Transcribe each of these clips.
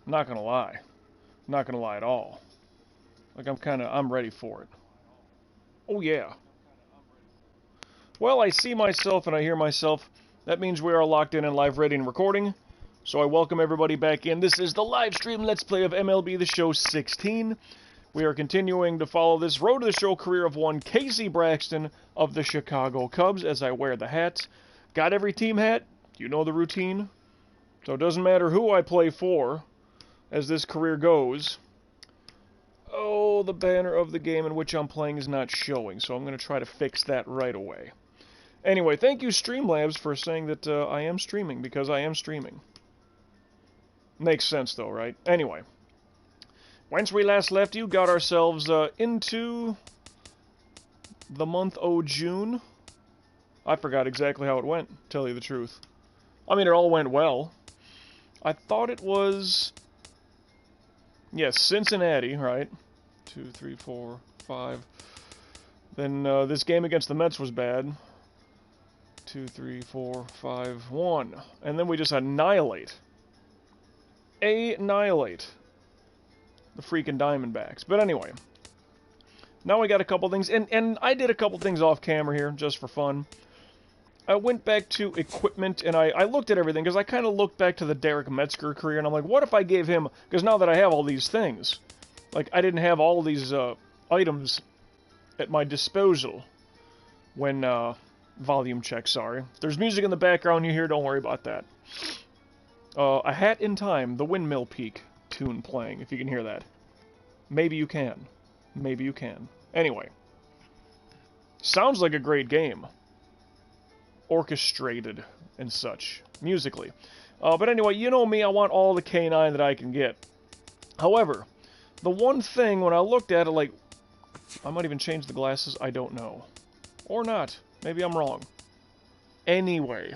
Not gonna lie. Not gonna lie at all. Like, I'm ready for it. Oh, yeah. Well, I see myself and I hear myself. That means we are locked in and live, ready, and recording. So I welcome everybody back in. This is the live stream Let's Play of MLB The Show 16. We are continuing to follow this road to the show career of one Casey Braxton of the Chicago Cubs as I wear the hat. Got every team hat? You know the routine. So it doesn't matter who I play for as this career goes. Oh, the banner of the game in which I'm playing is not showing, so I'm going to try to fix that right away. Anyway, thank you Streamlabs for saying that I am streaming, because I am streaming. Makes sense though, right? Anyway. Whence we last left you, got ourselves into the month of June. I forgot exactly how it went, to tell you the truth. I mean, it all went well. I thought it was... yes, Cincinnati, right? 2, 3, 4, 5. Then this game against the Mets was bad. 2, 3, 4, 5, 1. And then we just annihilate. Annihilate the freaking Diamondbacks. But anyway, now we got a couple things, and I did a couple things off camera here, just for fun. I went back to equipment, and I looked at everything, because I kind of looked back to the Derek Metzger career, and I'm like, what if I gave him, because now that I have all these things, like, I didn't have all these items at my disposal when, volume check, sorry. If there's music in the background you hear, don't worry about that. A Hat in Time, the Windmill Peak tune playing, if you can hear that. Maybe you can. Maybe you can. Anyway. Sounds like a great game. Orchestrated and such, musically. But anyway, you know me, I want all the K9 that I can get. However, the one thing, when I looked at it, like, I might even change the glasses, I don't know. Or not. Maybe I'm wrong. Anyway.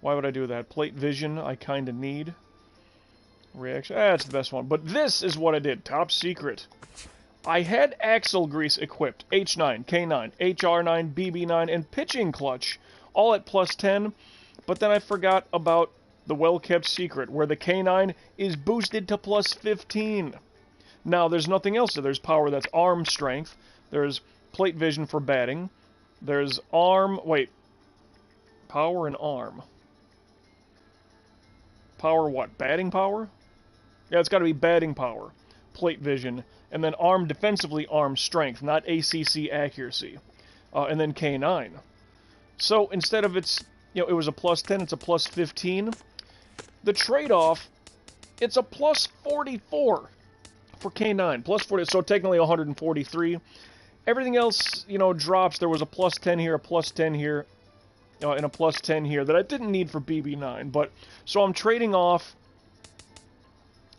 Why would I do that? Plate vision, I kind of need. Reaction, that's the best one. But this is what I did. Top secret. I had axle grease equipped. H9, K9, HR9, BB9, and pitching clutch. All at plus 10. But then I forgot about the well-kept secret, where the K9 is boosted to plus 15. Now, there's nothing else. There's power, that's arm strength. There's plate vision for batting. There's arm... wait. Power and arm. Power what? Batting power? Yeah, it's got to be batting power. Plate vision. And then arm defensively, arm strength, not ACC accuracy. And then K9. So instead of it was a plus 10, it's a plus 15. The trade-off, it's a plus 44 for K9. Plus 40, so technically 143. Everything else, drops. There was a plus 10 here, a plus 10 here, and a plus 10 here that I didn't need for BB9. But so I'm trading off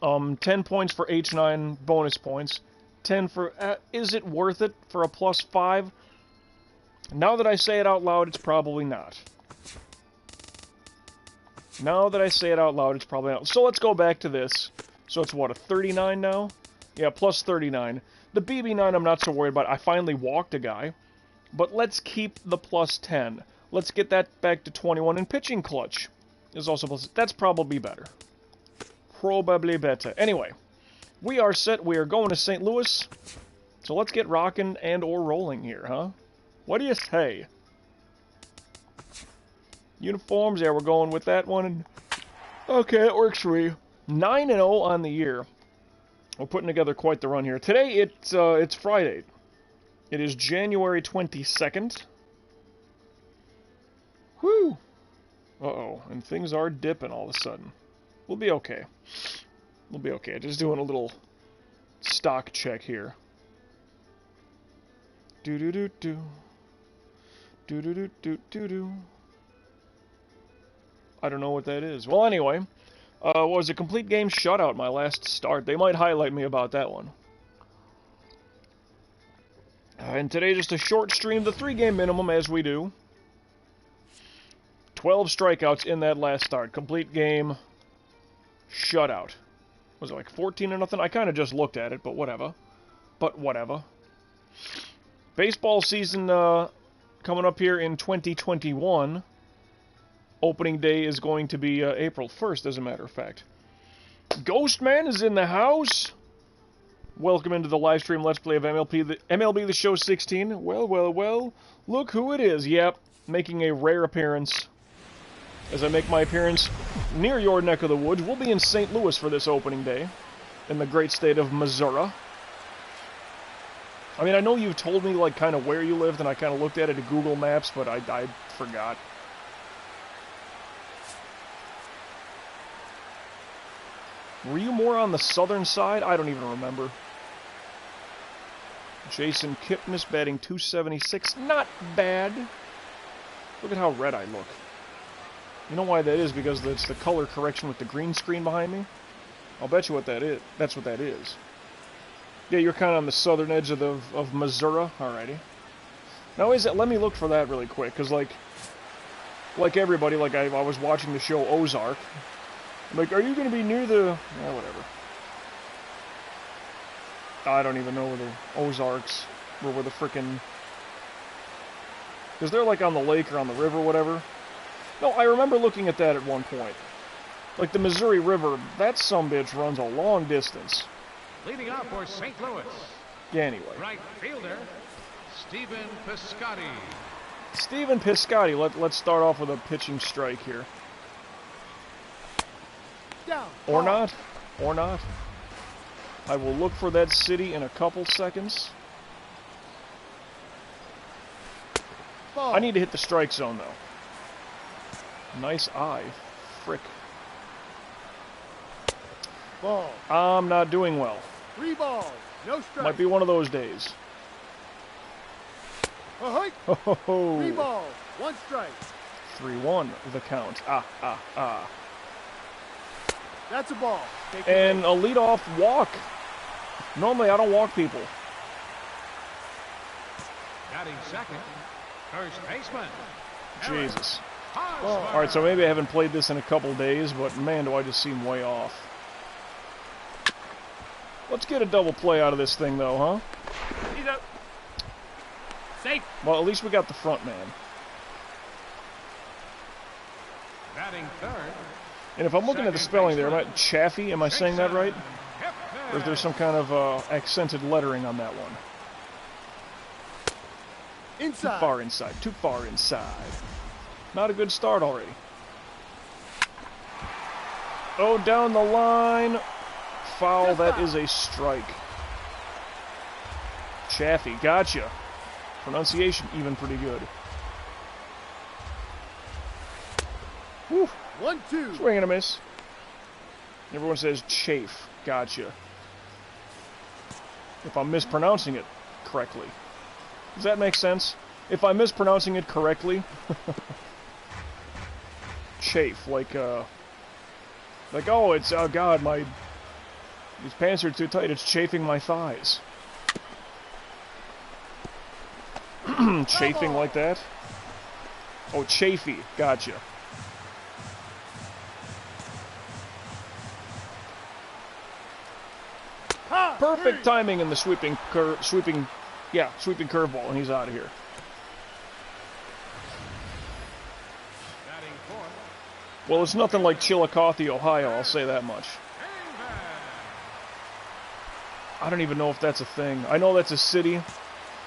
10 points for H9 bonus points. 10 for... is it worth it for a plus 5? Now that I say it out loud, it's probably not. Now that I say it out loud, it's probably not. So let's go back to this. So it's what, a 39 now? Yeah, plus 39. The BB9 I'm not so worried about. I finally walked a guy. But let's keep the plus 10. Let's get that back to 21. And pitching clutch is also plus... that's probably better. Probably better. Anyway, we are set. We are going to St. Louis. So let's get rocking and or rolling here, huh? What do you say? Uniforms, yeah, we're going with that one. And okay, it works for me. 9-0 on the year. We're putting together quite the run here. Today, it's Friday. It is January 22nd. Whew! Uh-oh, and things are dipping all of a sudden. We'll be okay. We'll be okay. Just doing a little stock check here. Do-do-do-do. Do-do-do-do-do-do. I don't know what that is. Well, anyway, was a complete game shutout my last start. They might highlight me about that one. And today, just a short stream, the 3-game minimum, as we do. 12 strikeouts in that last start. Complete game shutout. Was it like 14 or nothing? I kind of just looked at it, but whatever. But whatever. Baseball season coming up here in 2021. Opening day is going to be April 1st, as a matter of fact. Ghostman is in the house. Welcome into the live stream Let's Play of MLB The Show 16. Well, well, well. Look who it is. Yep, making a rare appearance. As I make my appearance near your neck of the woods, we'll be in St. Louis for this opening day, in the great state of Missouri. I mean, I know you've told me, like, kind of where you lived, and I kind of looked at it at Google Maps, but I forgot. Were you more on the southern side? I don't even remember. Jason Kipnis batting .276. Not bad. Look at how red I look. You know why that is? Because it's the color correction with the green screen behind me. I'll bet you what that is. That's what that is. Yeah, you're kind of on the southern edge of Missouri. Alrighty. Now, is it? Let me look for that really quick, because like everybody, like I was watching the show Ozark. I'm like, are you going to be near the... Yeah, whatever. I don't even know where the Ozarks... Or where the frickin'... Because they're like on the lake or on the river or whatever. No, I remember looking at that at one point. Like the Missouri River, that sumbitch runs a long distance. Leading off for St. Louis. Yeah, anyway. Right fielder, Stephen Piscotty. Stephen Piscotty. Let's start off with a pitching strike here. Down. Or not. Or not. I will look for that city in a couple seconds. Ball. I need to hit the strike zone, though. Nice eye. Frick. Ball. I'm not doing well. 3 balls. No strike. Might be one of those days. Ahoy. Ho ho ho. 3 balls. 1 strike. 3-1 the count. That's a ball. Take And a leadoff walk. Normally I don't walk people. Batting second, first baseman. Jesus. Hosmer. Alright, so maybe I haven't played this in a couple days, but man, do I just seem way off. Let's get a double play out of this thing, though, huh? He's up. Safe. Well, at least we got the front man. Batting third. And if I'm looking at the spelling there, am I Chaffee? Am I saying that right? Or is there some kind of accented lettering on that one? Inside. Too far inside. Too far inside. Not a good start already. Oh, down the line. Foul. That is a strike. Chaffee. Gotcha. Pronunciation even pretty good. Whew. 1-2. Swing and a miss. Everyone says chafe. Gotcha. If I'm mispronouncing it correctly. Does that make sense? If I'm mispronouncing it correctly. Chafe. Like, oh, it's, oh god, these pants are too tight. It's chafing my thighs. Chafing like that? Oh, chafy. Gotcha. Perfect timing in the sweeping curveball, and he's out of here. Batting fourth. Well, it's nothing like Chillicothe, Ohio, I'll say that much. I don't even know if that's a thing. I know that's a city,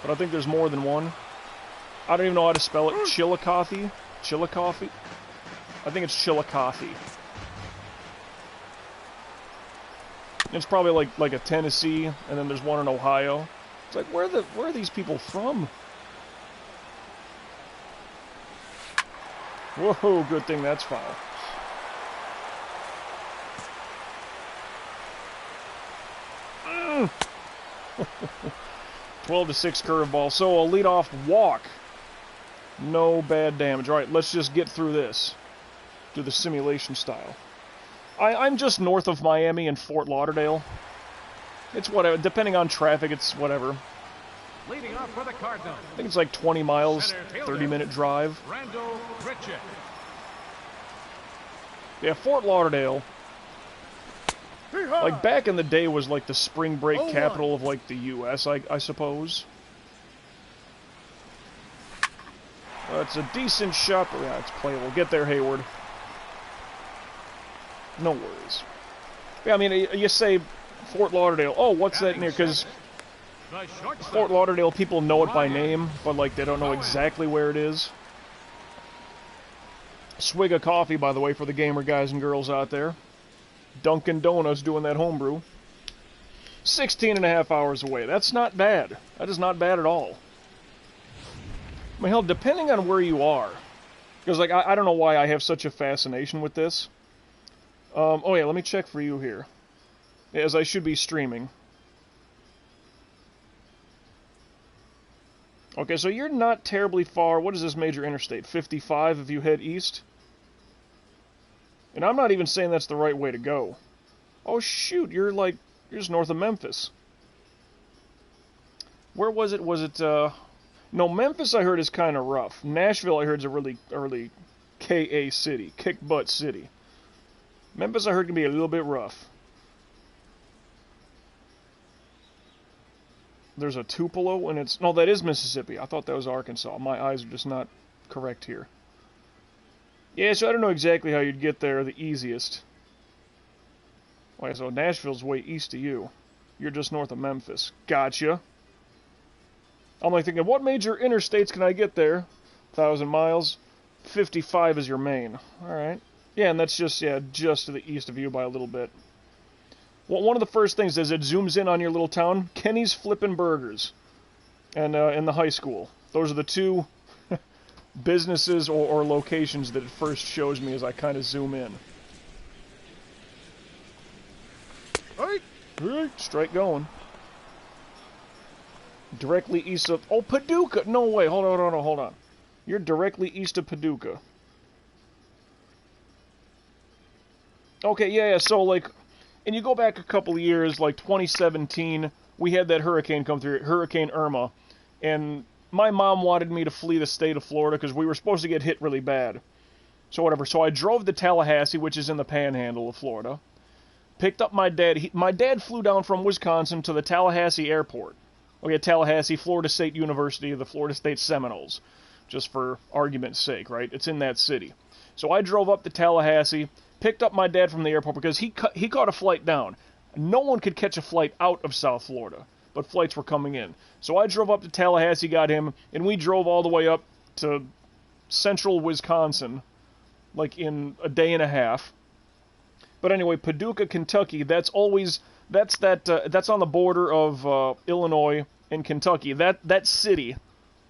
but I think there's more than one. I don't even know how to spell it. Chillicothe? Chillicothe? I think it's Chillicothe. It's probably like a Tennessee, and then there's one in Ohio. It's like, where are these people from? Whoa, good thing that's foul. Mm. 12-6 curveball. So a leadoff walk. No bad damage. All right, let's just get through this. Do the simulation style. I'm just north of Miami in Fort Lauderdale. It's whatever. Depending on traffic, it's whatever. Leading off for the Cardinals. I think it's like 20 miles, 30-minute drive. Randall Pritchett. Yeah, Fort Lauderdale. Like, back in the day was like the spring break capital of, like, the U.S., I suppose. It's a decent shot, but yeah, it's playable. Get there, Hayward. No worries. Yeah, I mean, you say Fort Lauderdale. Oh, what's that near? Because The shortstop. Fort Lauderdale, people know it by name, but like they don't know exactly where it is. Swig of coffee, by the way, for the gamer guys and girls out there. Dunkin' Donuts doing that homebrew. 16.5 hours away. That's not bad. That is not bad at all. I mean, hell, depending on where you are. Because, like, I don't know why I have such a fascination with this. Oh, yeah, let me check for you here. As I should be streaming. Okay, so you're not terribly far. What is this major interstate? 55 if you head east? And I'm not even saying that's the right way to go. Oh, shoot, you're just north of Memphis. Where was it? Was it, No, Memphis I heard is kind of rough. Nashville I heard is a really early KA city. Kick-butt city. Memphis I heard can be a little bit rough. There's a Tupelo, and it's... No, that is Mississippi. I thought that was Arkansas. My eyes are just not correct here. Yeah, so I don't know exactly how you'd get there the easiest. Wait, so Nashville's way east of you. You're just north of Memphis. Gotcha. I'm like thinking, what major interstates can I get there? 1,000 miles. 55 is your main. Alright. Yeah, and that's just, just to the east of you by a little bit. Well, one of the first things as it zooms in on your little town, Kenny's Flippin' Burgers. And in the high school. Those are the two businesses or locations that it first shows me as I kind of zoom in. Alright, strike going. Directly east of... Oh, Paducah! No way, hold on. You're directly east of Paducah. Okay, yeah, so, like... And you go back a couple of years, like 2017, we had that hurricane come through, Hurricane Irma, and my mom wanted me to flee the state of Florida because we were supposed to get hit really bad. So whatever, so I drove to Tallahassee, which is in the panhandle of Florida, picked up my dad. My dad flew down from Wisconsin to the Tallahassee airport. Okay, Tallahassee, Florida State University of the Florida State Seminoles, just for argument's sake, right? It's in that city. So I drove up to Tallahassee, picked up my dad from the airport because he caught a flight down. No one could catch a flight out of South Florida, but flights were coming in. So I drove up to Tallahassee, got him, and we drove all the way up to central Wisconsin, like in a day and a half. But anyway, Paducah, Kentucky, that's on the border of Illinois and Kentucky. That city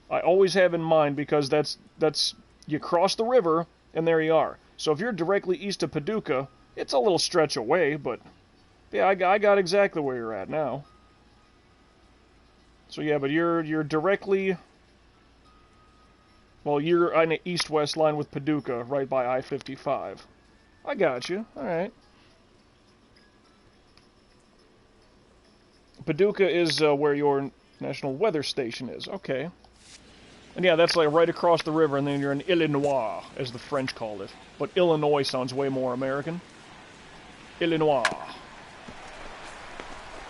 I always have in mind because that's you cross the river and there you are. So if you're directly east of Paducah, it's a little stretch away, but yeah, I got exactly where you're at now. So yeah, but you're directly, well, you're on the east-west line with Paducah, right by I-55. I got you. All right. Paducah is where your National Weather Station is. Okay. And yeah, that's like right across the river, and then you're in Illinois, as the French called it. But Illinois sounds way more American. Illinois.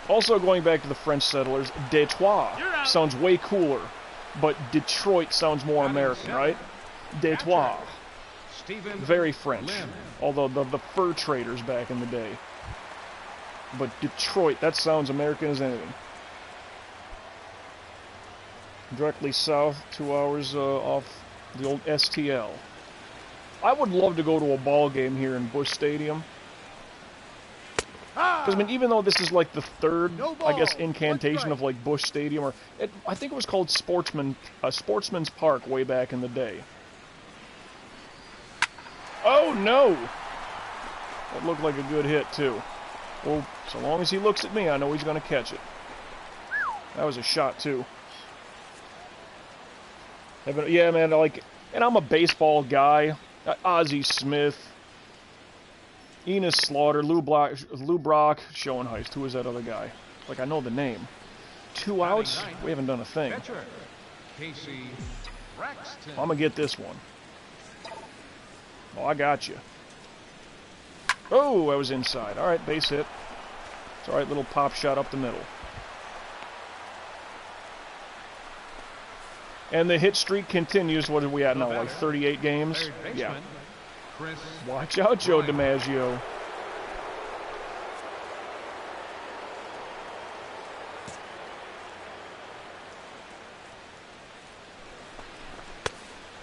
Also, going back to the French settlers, Detroit sounds way cooler, but Detroit sounds more American, right? Detroit. Very French. Although the fur traders back in the day. But Detroit, that sounds American as anything. Directly south, 2 hours off the old STL. I would love to go to a ball game here in Busch Stadium. Because, I mean, even though this is like the third, I guess, incantation of like Busch Stadium, or I think it was called Sportsman's Park way back in the day. Oh no! That looked like a good hit too. Well, so long as he looks at me, I know he's going to catch it. That was a shot too. Yeah, man, and I'm a baseball guy. Ozzie Smith, Enos Slaughter, Lou Brock, Schoenheist. Who is that other guy? Like, I know the name. 2 outs? We haven't done a thing. I'm gonna get this one. Oh, I got you. Oh, I was inside. All right, base hit. It's all right, little pop shot up the middle. And the hit streak continues. What are we at now? Like 38 games? Yeah. Watch out, Joe DiMaggio.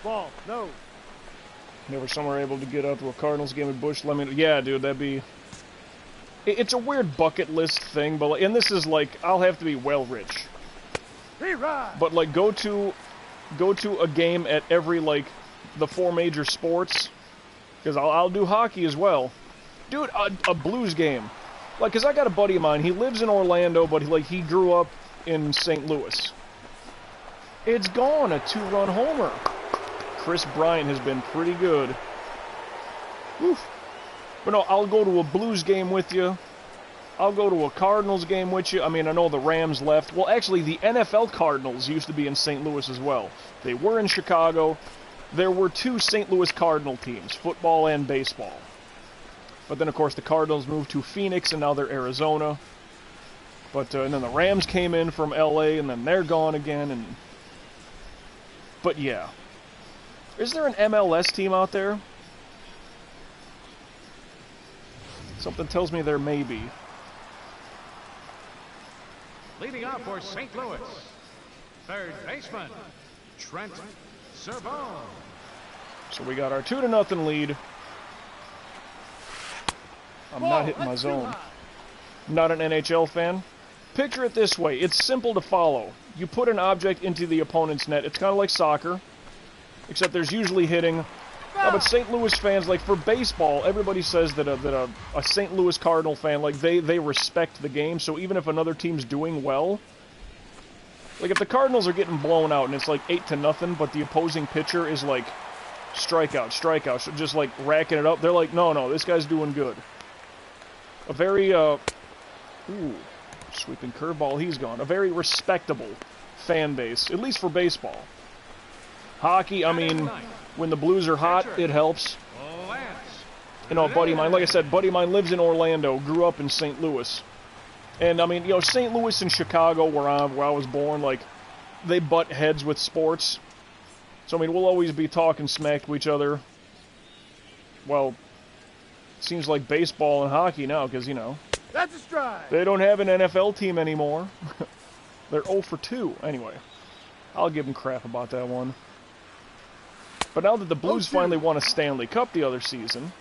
Ball. No. Never somewhere able to get out to a Cardinals game at Busch. Let me know. Yeah, dude, that'd be... It's a weird bucket list thing, but and this is like, I'll have to be well rich. But like, go to a game at every, like, the 4 major sports, because I'll do hockey as well. Dude, a Blues game. Like, because I got a buddy of mine, he lives in Orlando, but he grew up in St. Louis. It's gone, a 2-run homer. Chris Bryant has been pretty good. Oof. But no, I'll go to a Blues game with you. I'll go to a Cardinals game with you. I mean, I know the Rams left. Well, actually, the NFL Cardinals used to be in St. Louis as well. They were in Chicago. There were 2 St. Louis Cardinal teams, football and baseball. But then, of course, the Cardinals moved to Phoenix, and now they're Arizona. But and then the Rams came in from LA, and then they're gone again. But yeah. Is there an MLS team out there? Something tells me there may be. Leading off for St. Louis, third baseman, Trent Servone. So we got our 2-0 lead. I'm not hitting my zone. Not an NHL fan. Picture it this way. It's simple to follow. You put an object into the opponent's net. It's kind of like soccer, except there's usually hitting. But St. Louis fans, like for baseball, everybody says that a St. Louis Cardinal fan, like they respect the game. So even if another team's doing well, like if the Cardinals are getting blown out and it's like 8-0, but the opposing pitcher is like strikeout, just like racking it up, they're like, no, this guy's doing good. A very sweeping curveball, he's gone. A very respectable fan base, at least for baseball. Hockey, I mean, when the Blues are hot, it helps. You know, a buddy of mine, like I said, buddy of mine lives in Orlando, grew up in St. Louis. And, I mean, you know, St. Louis and Chicago, where I was born, like, they butt heads with sports. So, I mean, we'll always be talking smack to each other. Well, it seems like baseball and hockey now, because, you know, That's a strike. They don't have an NFL team anymore. They're 0 for 2. Anyway, I'll give them crap about that one. But now that the Blues finally won a Stanley Cup the other season,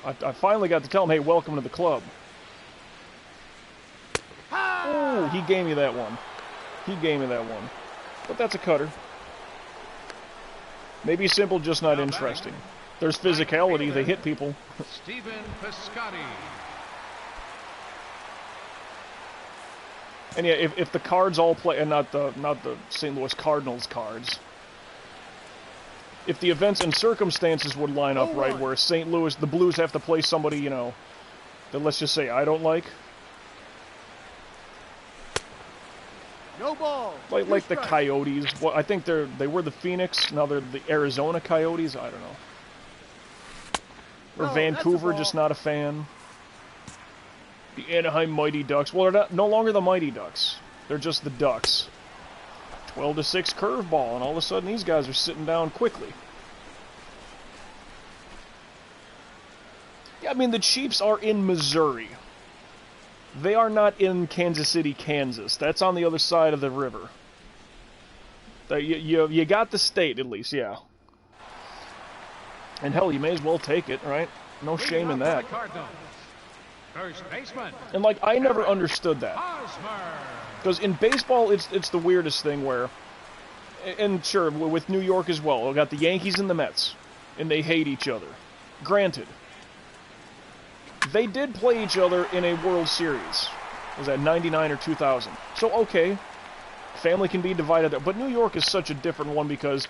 I finally got to tell him, hey, welcome to the club. Oh, he gave me that one. But that's a cutter. Maybe simple, just not interesting. There's physicality. They hit people. Stephen Piscotty. And yeah, if the Cards all play, and not the St. Louis Cardinals Cards, if the events and circumstances would line up right, where St. Louis, the Blues have to play somebody, you know, that let's just say I don't like. No ball. Like the Coyotes. Well, I think they were the Phoenix. Now they're the Arizona Coyotes. I don't know. Or Vancouver, just not a fan. The Anaheim Mighty Ducks. Well, they're no longer the Mighty Ducks. They're just the Ducks. 12-6 curveball, and all of a sudden these guys are sitting down quickly. Yeah, I mean, the Chiefs are in Missouri. They are not in Kansas City, Kansas. That's on the other side of the river. You got the state, at least, yeah. And hell, you may as well take it, right? No shame in that. First baseman. And like, I never understood that. Because in baseball, it's the weirdest thing where, and sure, with New York as well, we got the Yankees and the Mets, and they hate each other. Granted, they did play each other in a World Series. Was that 99 or 2000? So, okay, family can be divided there. But New York is such a different one because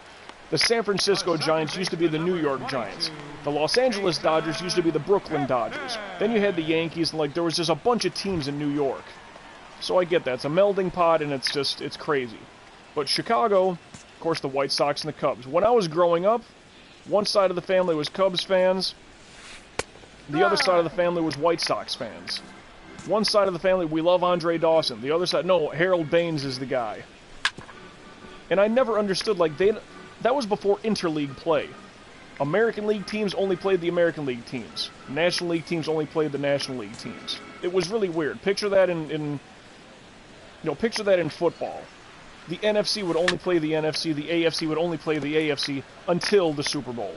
the San Francisco Giants used to be the New York Giants. The Los Angeles Dodgers used to be the Brooklyn Dodgers. Then you had the Yankees, and like there was just a bunch of teams in New York. So I get that. It's a melding pot, and it's crazy. But Chicago, of course, the White Sox and the Cubs. When I was growing up, one side of the family was Cubs fans. The other side of the family was White Sox fans. One side of the family, we love Andre Dawson. The other side, no, Harold Baines is the guy. And I never understood, like, that was before interleague play. American League teams only played the American League teams. National League teams only played the National League teams. It was really weird. Picture that in picture that in football. the NFC would only play the NFC, the AFC would only play the AFC until the Super Bowl,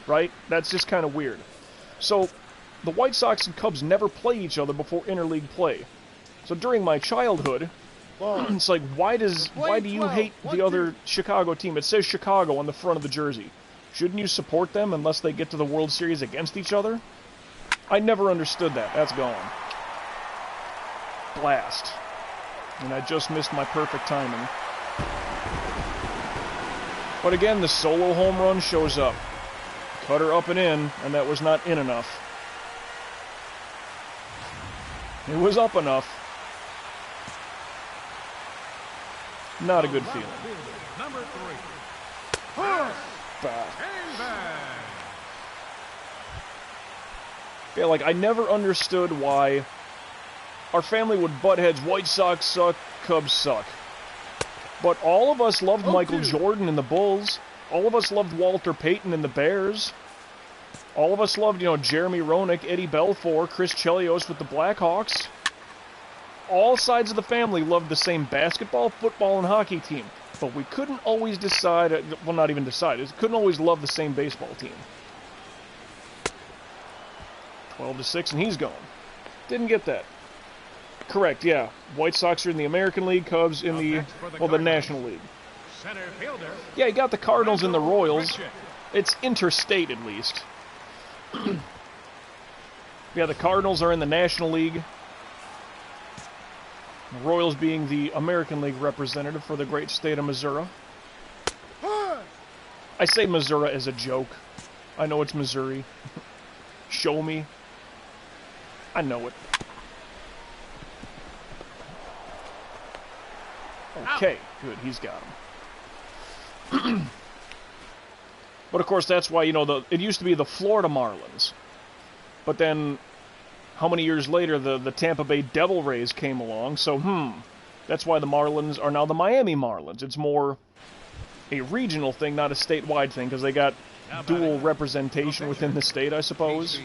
right? That's just kind of weird. So, the White Sox and Cubs never played each other before interleague play. So during my childhood, it's like, why do you hate the other Chicago team? It says Chicago on the front of the jersey. Shouldn't you support them unless they get to the World Series against each other? I never understood that. That's gone. Blast. And I just missed my perfect timing. But again, the solo home run shows up. Cutter up and in, and that was not in enough. It was up enough. Not a good feeling. Number 3. Bah. Yeah, like, I never understood why our family would butt heads. White Sox suck, Cubs suck. But all of us loved Michael Jordan and the Bulls. All of us loved Walter Payton and the Bears. All of us loved, Jeremy Roenick, Eddie Belfour, Chris Chelios with the Blackhawks. All sides of the family loved the same basketball, football, and hockey team. But we couldn't always decide, well, not even decide, couldn't always love the same baseball team. 12-6, and he's gone. Didn't get that. Correct, yeah. White Sox are in the American League, Cubs in the National League. Center fielder. Yeah, you got the Cardinals and the Royals. It's interstate, at least. Yeah, the Cardinals are in the National League. The Royals being the American League representative for the great state of Missouri. I say Missouri as a joke. I know it's Missouri. Show me. I know it. Okay, good. He's got him. But of course, that's why, it used to be the Florida Marlins. But then, how many years later, the Tampa Bay Devil Rays came along, so, that's why the Marlins are now the Miami Marlins. It's more a regional thing, not a statewide thing, because they got dual representation within the state, I suppose.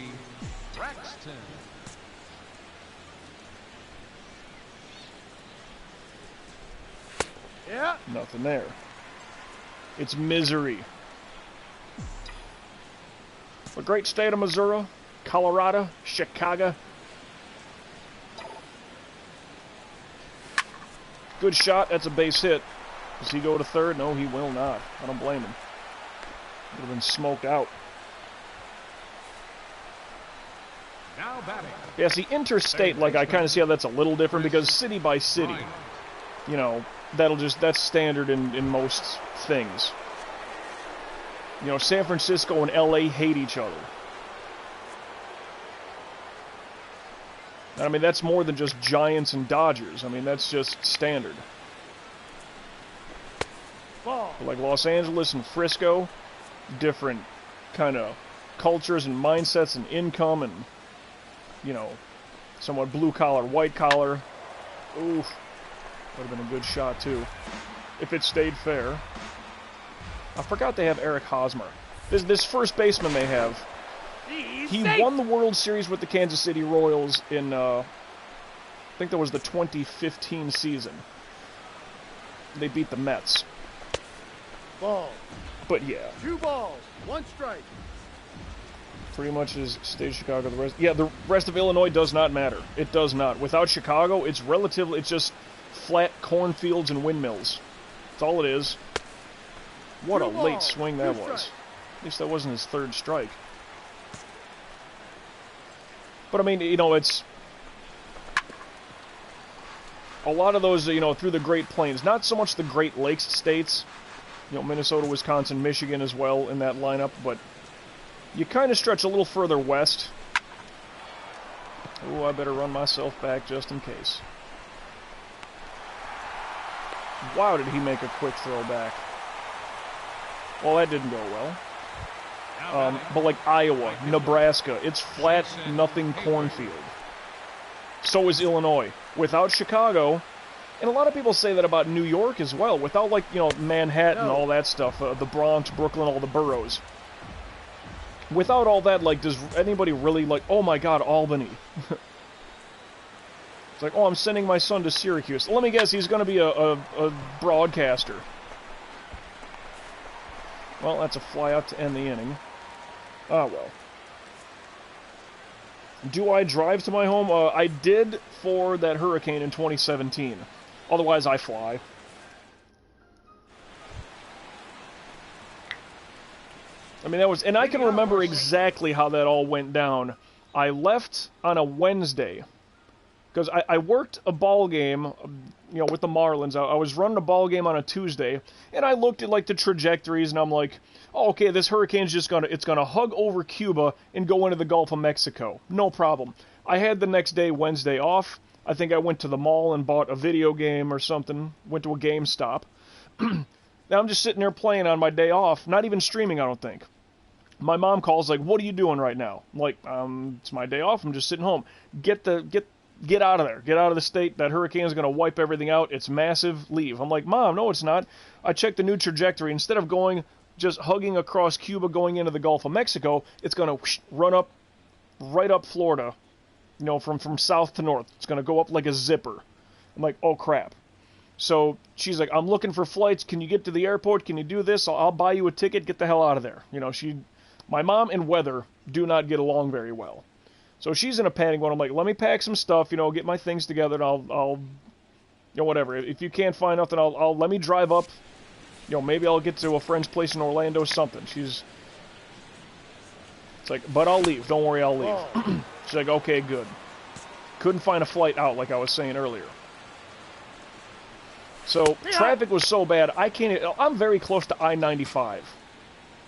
Yeah. Nothing there. It's misery. The great state of Missouri, Colorado, Chicago. Good shot. That's a base hit. Does he go to third? No, he will not. I don't blame him. Would have been smoked out. Now batting. Yeah, see, interstate, like, I kind of see how that's a little different, because city by city, that's standard in most things. San Francisco and LA hate each other. And, I mean, that's more than just Giants and Dodgers. I mean, that's just standard. But like Los Angeles and Frisco, different kind of cultures and mindsets and income and, somewhat blue-collar, white-collar. Oof. Would have been a good shot, too. If it stayed fair. I forgot they have Eric Hosmer. This first baseman they have, he won the World Series with the Kansas City Royals in, I think that was the 2015 season. They beat the Mets. Ball. But yeah. 2 balls, 1 strike. Pretty much is state of Chicago. The rest of Illinois does not matter. It does not. Without Chicago, it's just flat cornfields and windmills. That's all it is. What a late swing that was. At least that wasn't his third strike. But I mean, it's a lot of those, through the Great Plains. Not so much the Great Lakes states. Minnesota, Wisconsin, Michigan as well in that lineup, but you kind of stretch a little further west. Oh, I better run myself back just in case. Wow, did he make a quick throw back. Well, that didn't go well. But like Iowa, Nebraska, it's flat, nothing cornfield. So is Illinois. Without Chicago, and a lot of people say that about New York as well, without, like, Manhattan, all that stuff, the Bronx, Brooklyn, all the boroughs. Without all that, like, does anybody really, like, oh my god, Albany. It's like, oh, I'm sending my son to Syracuse. Let me guess, he's going to be a broadcaster. Well, that's a fly out to end the inning. Ah, well. Do I drive to my home? I did for that hurricane in 2017. Otherwise, I fly. I mean, that was... And I can remember exactly how that all went down. I left on a Wednesday. Because I worked a ball game, you know, with the Marlins. I was running a ball game on a Tuesday, and I looked at, like, the trajectories, and I'm like, oh, okay, this hurricane's just it's gonna hug over Cuba and go into the Gulf of Mexico. No problem. I had the next day, Wednesday, off. I think I went to the mall and bought a video game or something. Went to a GameStop. Now I'm just sitting there playing on my day off, not even streaming, I don't think. My mom calls, like, what are you doing right now? I'm like, it's my day off, I'm just sitting home. Get out of there. Get out of the state. That hurricane's going to wipe everything out. It's massive. Leave. I'm like, Mom, no, it's not. I checked the new trajectory. Instead of going, just hugging across Cuba, going into the Gulf of Mexico, it's going to run up, right up Florida, you know, from south to north. It's going to go up like a zipper. I'm like, oh, crap. So she's like, I'm looking for flights. Can you get to the airport? Can you do this? I'll buy you a ticket. Get the hell out of there. You know, my mom and weather do not get along very well. So she's in a panic mode. I'm like, let me pack some stuff, you know, get my things together, and I'll you know, whatever. If you can't find nothing, I'll let me drive up. You know, maybe I'll get to a friend's place in Orlando, something. It's like, but I'll leave. Don't worry, I'll leave. She's like, okay, good. Couldn't find a flight out, like I was saying earlier. So traffic was so bad, I'm very close to I-95.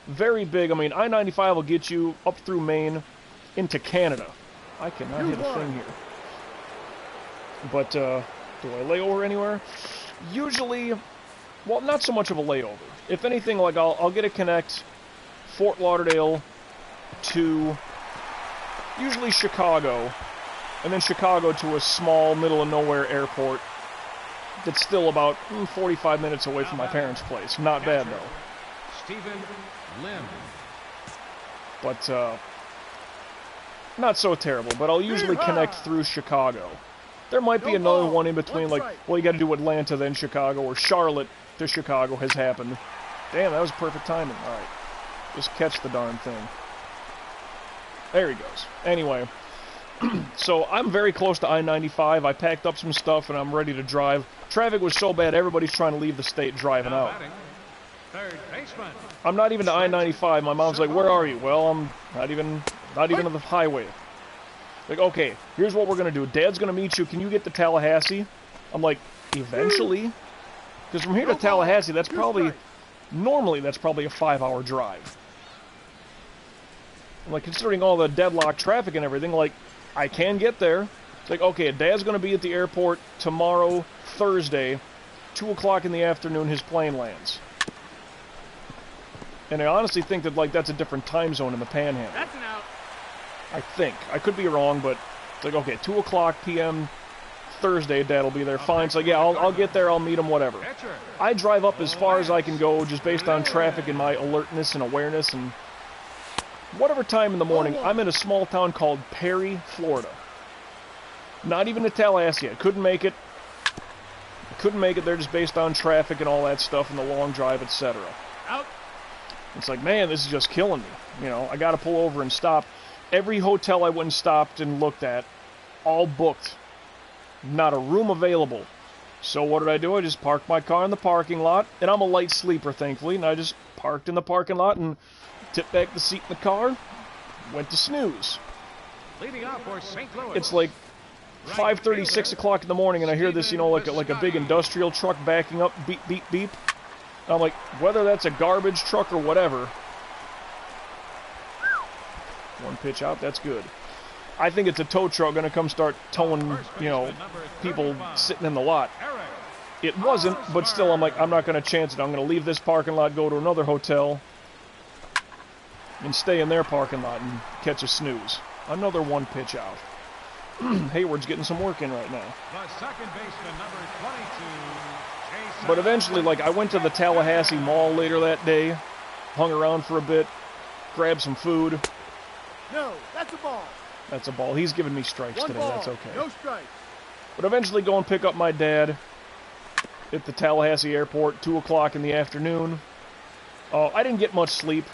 Very big. I mean, I-95 will get you up through Maine into Canada. I cannot hit a thing here. But, do I lay over anywhere? Usually, well, not so much of a layover. If anything, like, I'll get a connect Fort Lauderdale to usually Chicago, and then Chicago to a small, middle-of-nowhere airport that's still about 45 minutes away from my parents' place. Not bad, though. Stephen Lim. But, not so terrible, but I'll usually connect through Chicago. There might be another one in between, like, well, you gotta do Atlanta, then Chicago, or Charlotte to Chicago has happened. Damn, that was perfect timing. Alright. Just catch the darn thing. There he goes. Anyway, so I'm very close to I-95. I packed up some stuff, and I'm ready to drive. Traffic was so bad, everybody's trying to leave the state driving out. Third baseman. I'm not even to I-95. My mom's like, where are you? Well, I'm not even on the highway. Like, okay, here's what we're going to do. Dad's going to meet you. Can you get to Tallahassee? I'm like, eventually? Because from here to Tallahassee, that's probably, normally that's probably a 5-hour drive. I'm like, considering all the deadlock traffic and everything, like, I can get there. It's like, okay, Dad's going to be at the airport tomorrow, Thursday, 2 o'clock in the afternoon, his plane lands. And I honestly think that, like, that's a different time zone in the Panhandle. That's an out. I think. I could be wrong, but it's like, okay, 2 o'clock p.m. Thursday, Dad'll be there. Fine. So, yeah, I'll get there. I'll meet him, whatever. I drive up as far as I can go just based on traffic and my alertness and awareness. And whatever time in the morning, I'm in a small town called Perry, Florida. Not even to Tallahassee. I couldn't make it. Couldn't make it there just based on traffic and all that stuff and the long drive, etc. Out. It's like, man, this is just killing me. You know, I got to pull over and stop. Every hotel I went and stopped and looked at, all booked. Not a room available. So what did I do? I just parked my car in the parking lot, and I'm a light sleeper, thankfully, and I just parked in the parking lot and tipped back the seat in the car, went to snooze. Leading off for St. Louis. It's like 5:30, 6 o'clock in the morning, and I hear this, you know, like a big industrial truck backing up, beep, beep, beep. I'm like, whether that's a garbage truck or whatever. One pitch out, that's good. I think it's a tow truck going to come start towing, you know, people sitting in the lot. It wasn't, but still, I'm like, I'm not going to chance it. I'm going to leave this parking lot, go to another hotel, and stay in their parking lot and catch a snooze. Another one pitch out. Hayward's getting some work in right now. The second baseman, number 22. But eventually, like, I went to the Tallahassee Mall later that day, hung around for a bit, grabbed some food. No, that's a ball. That's a ball. He's giving me strikes One today. ball. That's okay. No strikes. But eventually go and pick up my dad at the Tallahassee airport, 2 o'clock in the afternoon. I didn't get much sleep.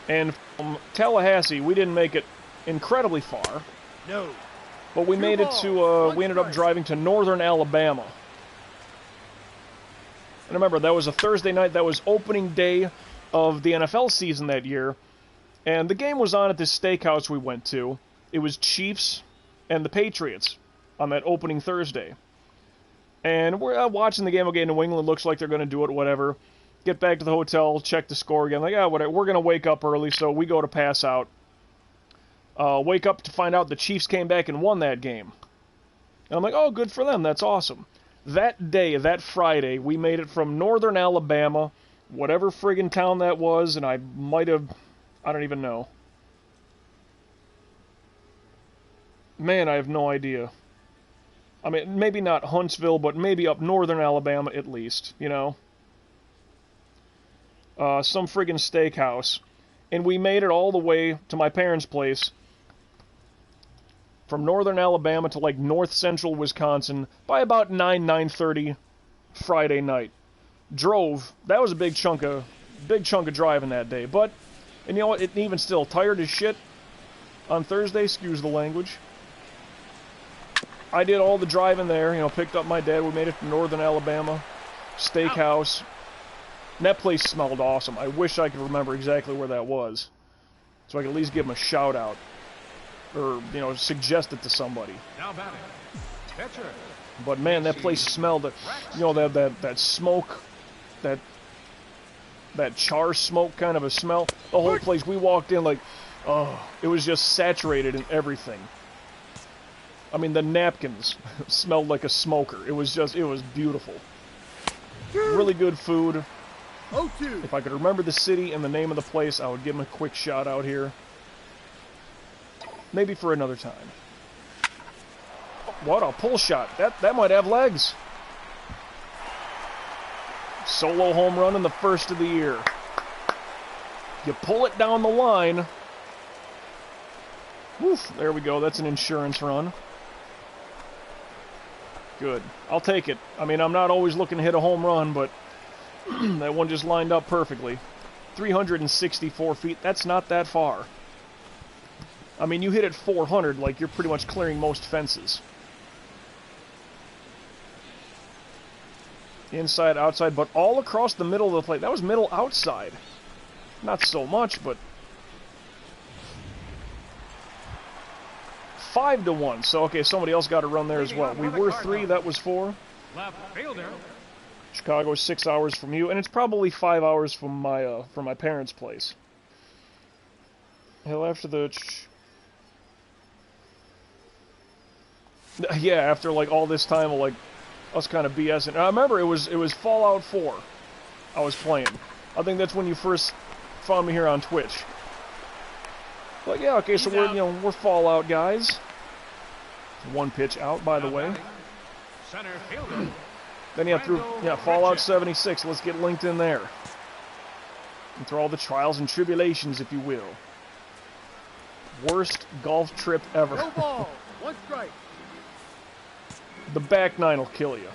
And from Tallahassee, we didn't make it incredibly far. No. But we made it to, we ended up driving to northern Alabama. And remember, that was a Thursday night. That was opening day of the NFL season that year. And the game was on at this steakhouse we went to. It was Chiefs and the Patriots on that opening Thursday. And we're watching the game. Okay, New England looks like they're going to do it, whatever. Get back to the hotel, check the score again. Like, yeah, whatever. We're going to wake up early, so we go to pass out. Wake up to find out the Chiefs came back and won that game. And I'm like, oh, good for them. That's awesome. That day, that Friday, we made it from northern Alabama, whatever friggin' town that was, and I might have... I don't even know. Man, I have no idea. I mean, maybe not Huntsville, but maybe up northern Alabama at least, you know? Some friggin' steakhouse. And we made it all the way to my parents' place from northern Alabama to like north central Wisconsin by about 9:30 Friday night. Drove. That was a big chunk of driving that day. But, and you know what? It even still tired as shit on Thursday. Excuse the language. I did all the driving there. You know, picked up my dad. We made it to northern Alabama steakhouse. And that place smelled awesome. I wish I could remember exactly where that was, so I could at least give him a shout out, or you know, suggest it to somebody. Now batting, pitcher. But man, that place smelled it. You know, that smoke, that char smoke kind of a smell. The whole place. We walked in like, oh, it was just saturated in everything. I mean, the napkins smelled like a smoker. It was beautiful. Really good food. 0-2. If I could remember the city and the name of the place, I would give him a quick shout out here. Maybe for another time. What a pull shot. That might have legs. Solo home run in the first of the year. You pull it down the line. Woof, there we go. That's an insurance run. Good. I'll take it. I mean, I'm not always looking to hit a home run, but that one just lined up perfectly. 364 feet. That's not that far. I mean, you hit it 400, like you're pretty much clearing most fences. Inside, outside, but all across the middle of the plate. That was middle outside. Not so much, but 5-1. So, okay, somebody else got a run there as well. We were 3, that was 4. Left fielder. Chicago is 6 hours from you, and it's probably 5 hours from my parents' place. Hell, after the... Yeah, after, like, all this time of, like, us kind of BSing. And I remember it was Fallout 4 I was playing. I think that's when you first found me here on Twitch. But yeah, okay, so we're Fallout guys. 1 pitch out, by the way. Center fielder. Then you have through Fallout 76. Let's get linked in there. And through all the trials and tribulations, if you will. Worst golf trip ever. No ball. 1 strike. The back 9 will kill you.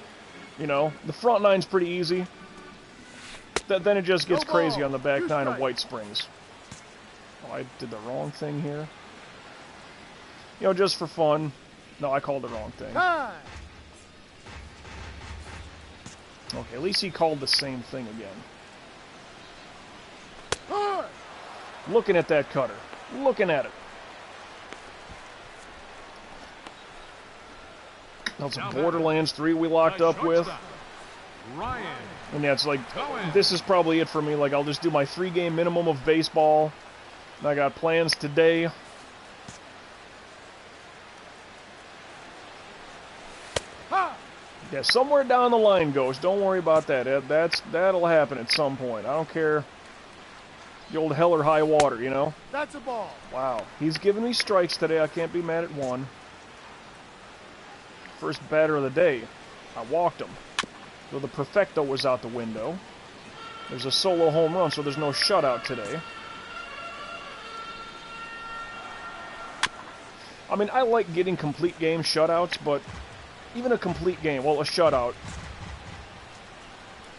You know, the front 9's pretty easy. Then it just gets crazy on the back 9 of White Springs. Oh, I did the wrong thing here. You know, just for fun. No, I called the wrong thing. Time. Okay, at least he called the same thing again. Hard. Looking at that cutter. Looking at it. That's a Borderlands 3 we locked up with. Ryan. And yeah, it's like, this is probably it for me. Like, I'll just do my 3-game minimum of baseball. And I got plans today. Ha. Yeah, somewhere down the line goes. Don't worry about that. That'll happen at some point. I don't care. The old hell or high water, you know? That's a ball. Wow. He's giving me strikes today. I can't be mad at one. First batter of the day. I walked him. So the perfecto was out the window. There's a solo home run, so there's no shutout today. I mean, I like getting complete game shutouts, but even a complete game, well, a shutout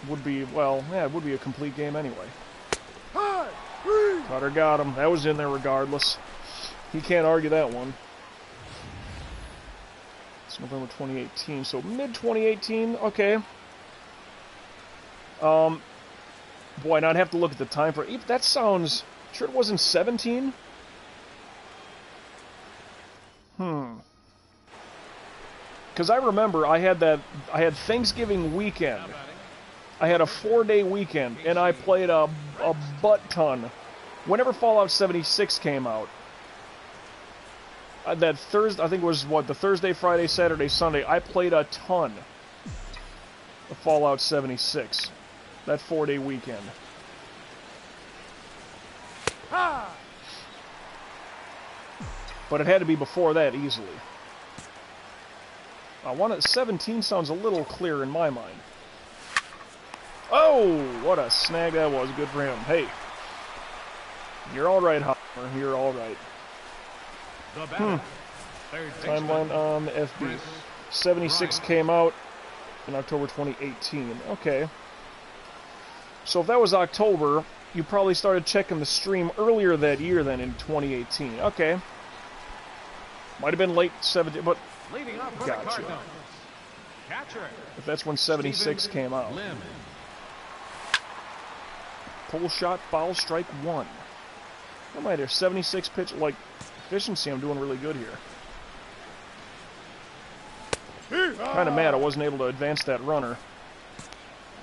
would be, well, yeah, it would be a complete game anyway. Cutter got him. That was in there regardless. He can't argue that one. It's November 2018, so mid-2018, okay. Boy, and I'd have to look at the time for it. That sounds... Sure it wasn't 17? Because I remember I had Thanksgiving weekend. I had a 4-day weekend, and I played a butt ton. Whenever Fallout 76 came out, that Thursday, I think it was, what, the Thursday, Friday, Saturday, Sunday, I played a ton of Fallout 76. That 4-day weekend. But it had to be before that, easily. I want it. 17 sounds a little clearer in my mind. Oh, what a snag that was. Good for him. Hey, you're all right, Hopper. You're all right. Timeline on the FB. 76 came out in October 2018. Okay. So if that was October, you probably started checking the stream earlier that year than in 2018. Okay. Might have been late 17, but gotcha. If that's when 76 came out. Pull shot, foul, strike, 1. What am I there? 76 pitch, like, efficiency, I'm doing really good here. Kind of mad I wasn't able to advance that runner.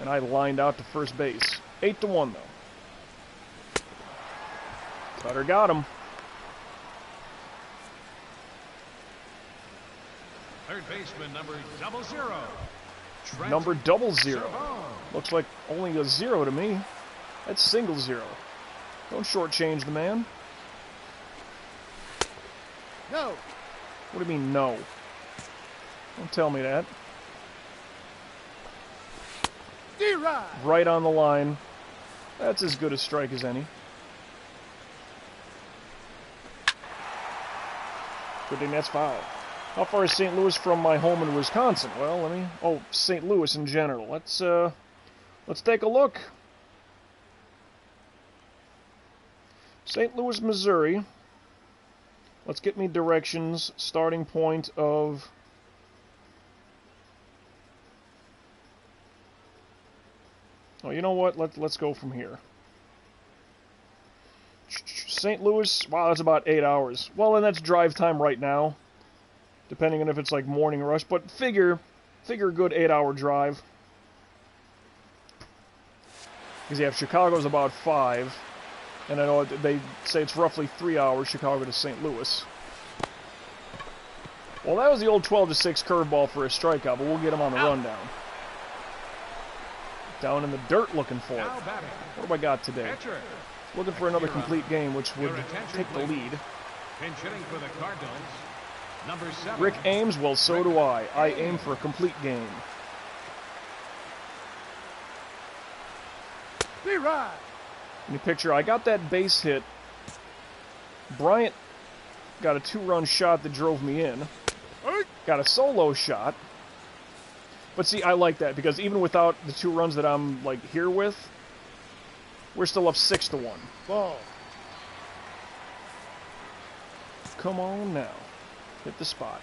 And I lined out to first base. 8-1, though. Cutter got him. Third baseman, number 00. Number 00. Looks like only a 0 to me. That's single 0. Don't shortchange the man. No. What do you mean, no? Don't tell me that. D-Ride. Right on the line. That's as good a strike as any. Good thing that's foul. How far is St. Louis from my home in Wisconsin? Well, let me... Oh, St. Louis in general. Let's take a look. St. Louis, Missouri. Let's get me directions. Starting point of... Oh, you know what? Let's go from here. St. Louis, wow, that's about 8 hours. Well, and that's drive time right now. Depending on if it's like morning rush, but figure a good 8-hour drive. Because yeah, Chicago's about 5, and I know they say it's roughly 3 hours, Chicago to St. Louis. Well, that was the old 12-6 curveball for a strikeout, but we'll get him on the rundown. Down in the dirt looking for it. What have I got today? Looking for another complete game, which would take the lead. Pinch hitting for the Cardinals. Number 7. Rick aims, well, so do I. I aim for a complete game. D-Ride. In the picture, I got that base hit. Bryant got a 2-run shot that drove me in. Got a solo shot. But see, I like that, because even without the 2 runs that I'm, like, here with, we're still up 6-1. Ball. Come on now. Hit the spot.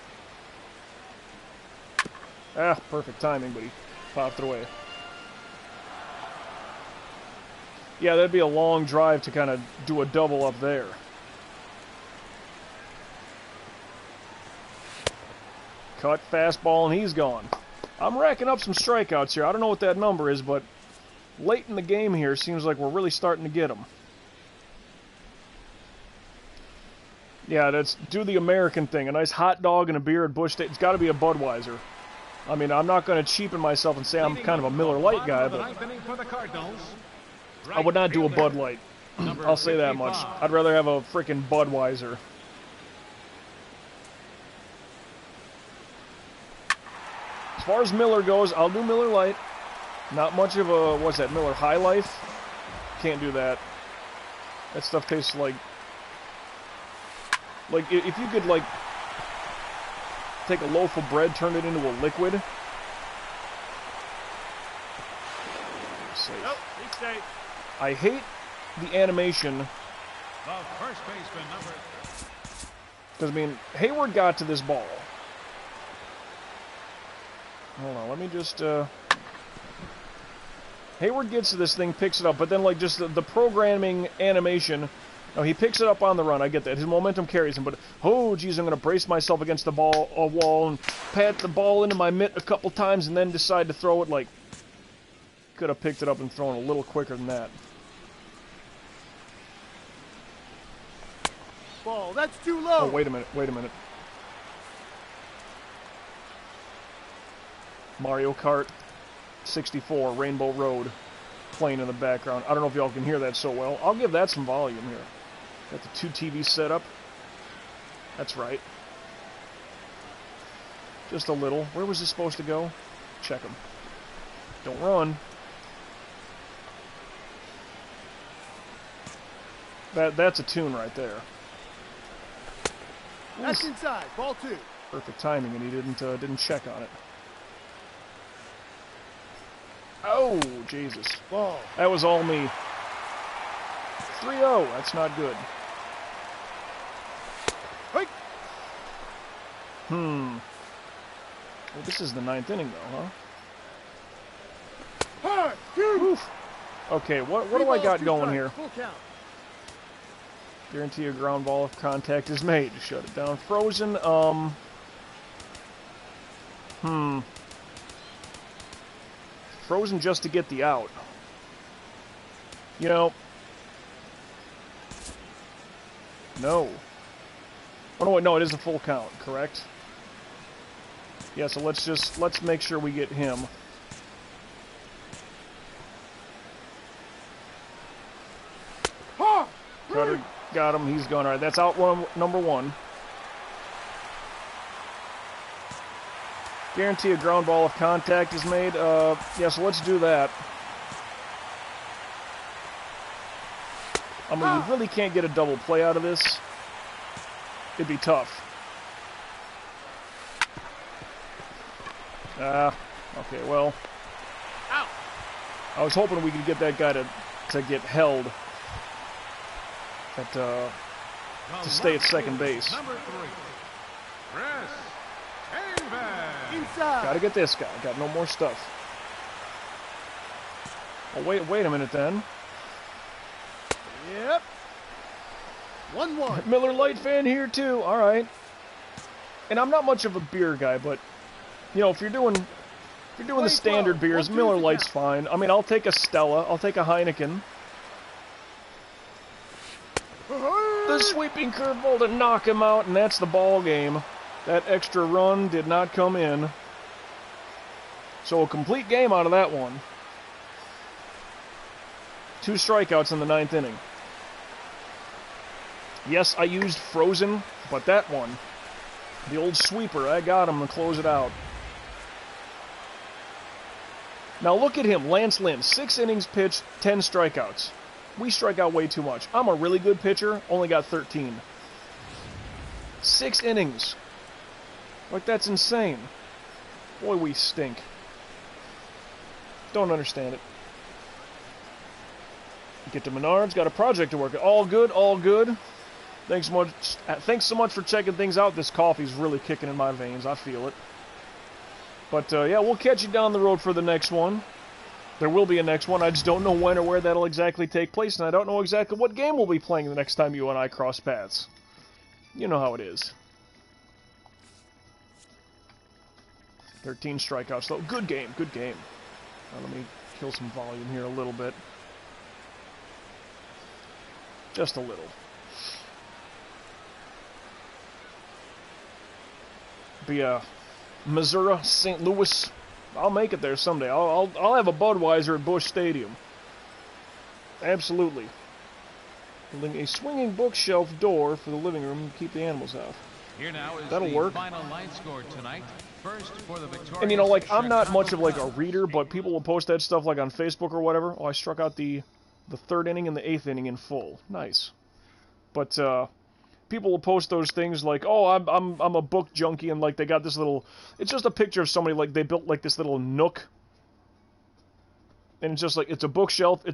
Ah, perfect timing, but he popped it away. Yeah, that'd be a long drive to kind of do a double up there. Cut, fastball, and he's gone. I'm racking up some strikeouts here. I don't know what that number is, but late in the game here, seems like we're really starting to get them. Yeah, let's do the American thing. A nice hot dog and a beer at Busch State. It's got to be a Budweiser. I mean, I'm not going to cheapen myself and say I'm kind of a Miller Lite guy, but I would not do a Bud Light. I'll say that much. I'd rather have a freaking Budweiser. As far as Miller goes, I'll do Miller Lite. Not much of a, what's that, Miller High Life? Can't do that. That stuff tastes like if you could, like, take a loaf of bread, turn it into a liquid. Safe. Nope, he's safe. I hate the animation. The first baseman, number... Because, I mean, Hayward got to this ball. Hold on, let me just, Hayward gets to this thing, picks it up, but then, like, just the programming animation... No, he picks it up on the run, I get that. His momentum carries him, but, oh, geez, I'm going to brace myself against the wall and pat the ball into my mitt a couple times and then decide to throw it, like... Could have picked it up and thrown a little quicker than that. Ball, that's too low. Oh, wait a minute, wait a minute. Mario Kart 64, Rainbow Road, playing in the background. I don't know if y'all can hear that so well. I'll give that some volume here. Got the 2 TVs set up. That's right. Just a little. Where was this supposed to go? Check him. Don't run. That's a tune right there. That's inside. Ball 2. Perfect timing, and he didn't check on it. Oh, Jesus. Ball. That was all me. 3-0. That's not good. Hike. Well, this is the 9th inning, though, huh? Hard. Two. Oof. Okay, what do I got going here? Full count. Guarantee a ground ball if contact is made. Shut it down. Frozen, Frozen just to get the out. You know... No. Oh, no, wait, no, it is a full count, correct? Yeah, so let's make sure we get him. Cutter got him, he's gone. All right, that's out number 1. Guarantee a ground ball if contact is made. Yeah, so let's do that. I mean, we really can't get a double play out of this. It'd be tough. Okay, well. Out. I was hoping we could get that guy to get held. To stay at second base. Number 3. Chris Davis. Inside. Gotta get this guy. Got no more stuff. Oh, wait a minute then. Yep. 1-1. Miller Lite fan here too. All right. And I'm not much of a beer guy, but you know, if you're doing the standard beers, Miller Lite's fine. I mean, I'll take a Stella. I'll take a Heineken. The sweeping curveball to knock him out, and that's the ball game. That extra run did not come in. So a complete game out of that one. 2 strikeouts in the 9th inning. Yes, I used Frozen, but that one, the old sweeper, I got him to close it out. Now look at him, Lance Lynn, 6 innings pitched, 10 strikeouts. We strike out way too much. I'm a really good pitcher, only got 13. 6 innings. Like, that's insane. Boy, we stink. Don't understand it. Get to Menards, got a project to work at. All good, all good. Thanks so much for checking things out. This coffee's really kicking in my veins. I feel it. But, yeah, we'll catch you down the road for the next one. There will be a next one. I just don't know when or where that'll exactly take place, and I don't know exactly what game we'll be playing the next time you and I cross paths. You know how it is. 13 strikeouts, though. Good game, good game. Now, let me kill some volume here a little bit. Just a little. Be Missouri, St. Louis. I'll make it there someday. I'll have a Budweiser at Busch Stadium. Absolutely. Building a swinging bookshelf door for the living room to keep the animals out. Here now is That'll the work. final line score tonight. First for the victorious And you know, like, I'm not much of like a Chicago reader, but Cubs. people will post that stuff like on Facebook or whatever. Oh, I struck out the 3rd inning and the 8th inning in full. Nice. But people will post those things like, oh, I'm a book junkie, and like they got this little, it's just a picture of somebody like they built like this little nook, and it's just like it's a bookshelf,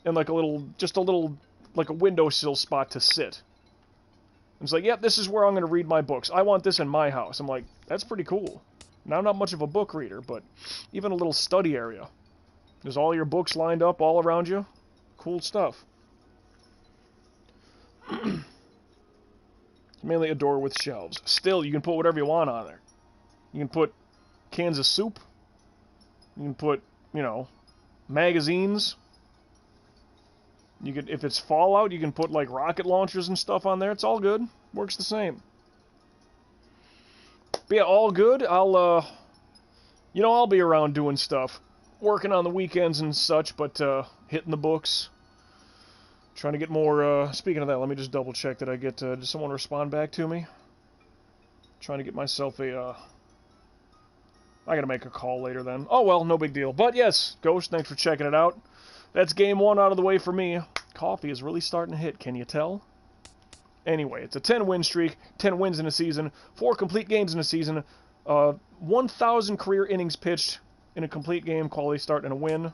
and like a little, just a little, like a windowsill spot to sit. It's like, yep, this is where I'm going to read my books. I want this in my house. I'm like, that's pretty cool. Now, I'm not much of a book reader, but even a little study area. There's all your books lined up all around you. Cool stuff. Mainly a door with shelves. Still, you can put whatever you want on there. You can put cans of soup. You can put, you know, magazines. You could, if it's Fallout, you can put like rocket launchers and stuff on there. It's all good. Works the same. But yeah, all good. I'll be around doing stuff. Working on the weekends and such, but hitting the books. Trying to get more, speaking of that, let me just double check that I get, did someone respond back to me? Trying to get myself a, I gotta make a call later then. Oh well, no big deal. But yes, Ghost, thanks for checking it out. That's game 1 out of the way for me. Coffee is really starting to hit, can you tell? Anyway, it's a 10-win streak, 10 wins in a season, 4 complete games in a season, 1,000 career innings pitched in a complete game, quality start and a win.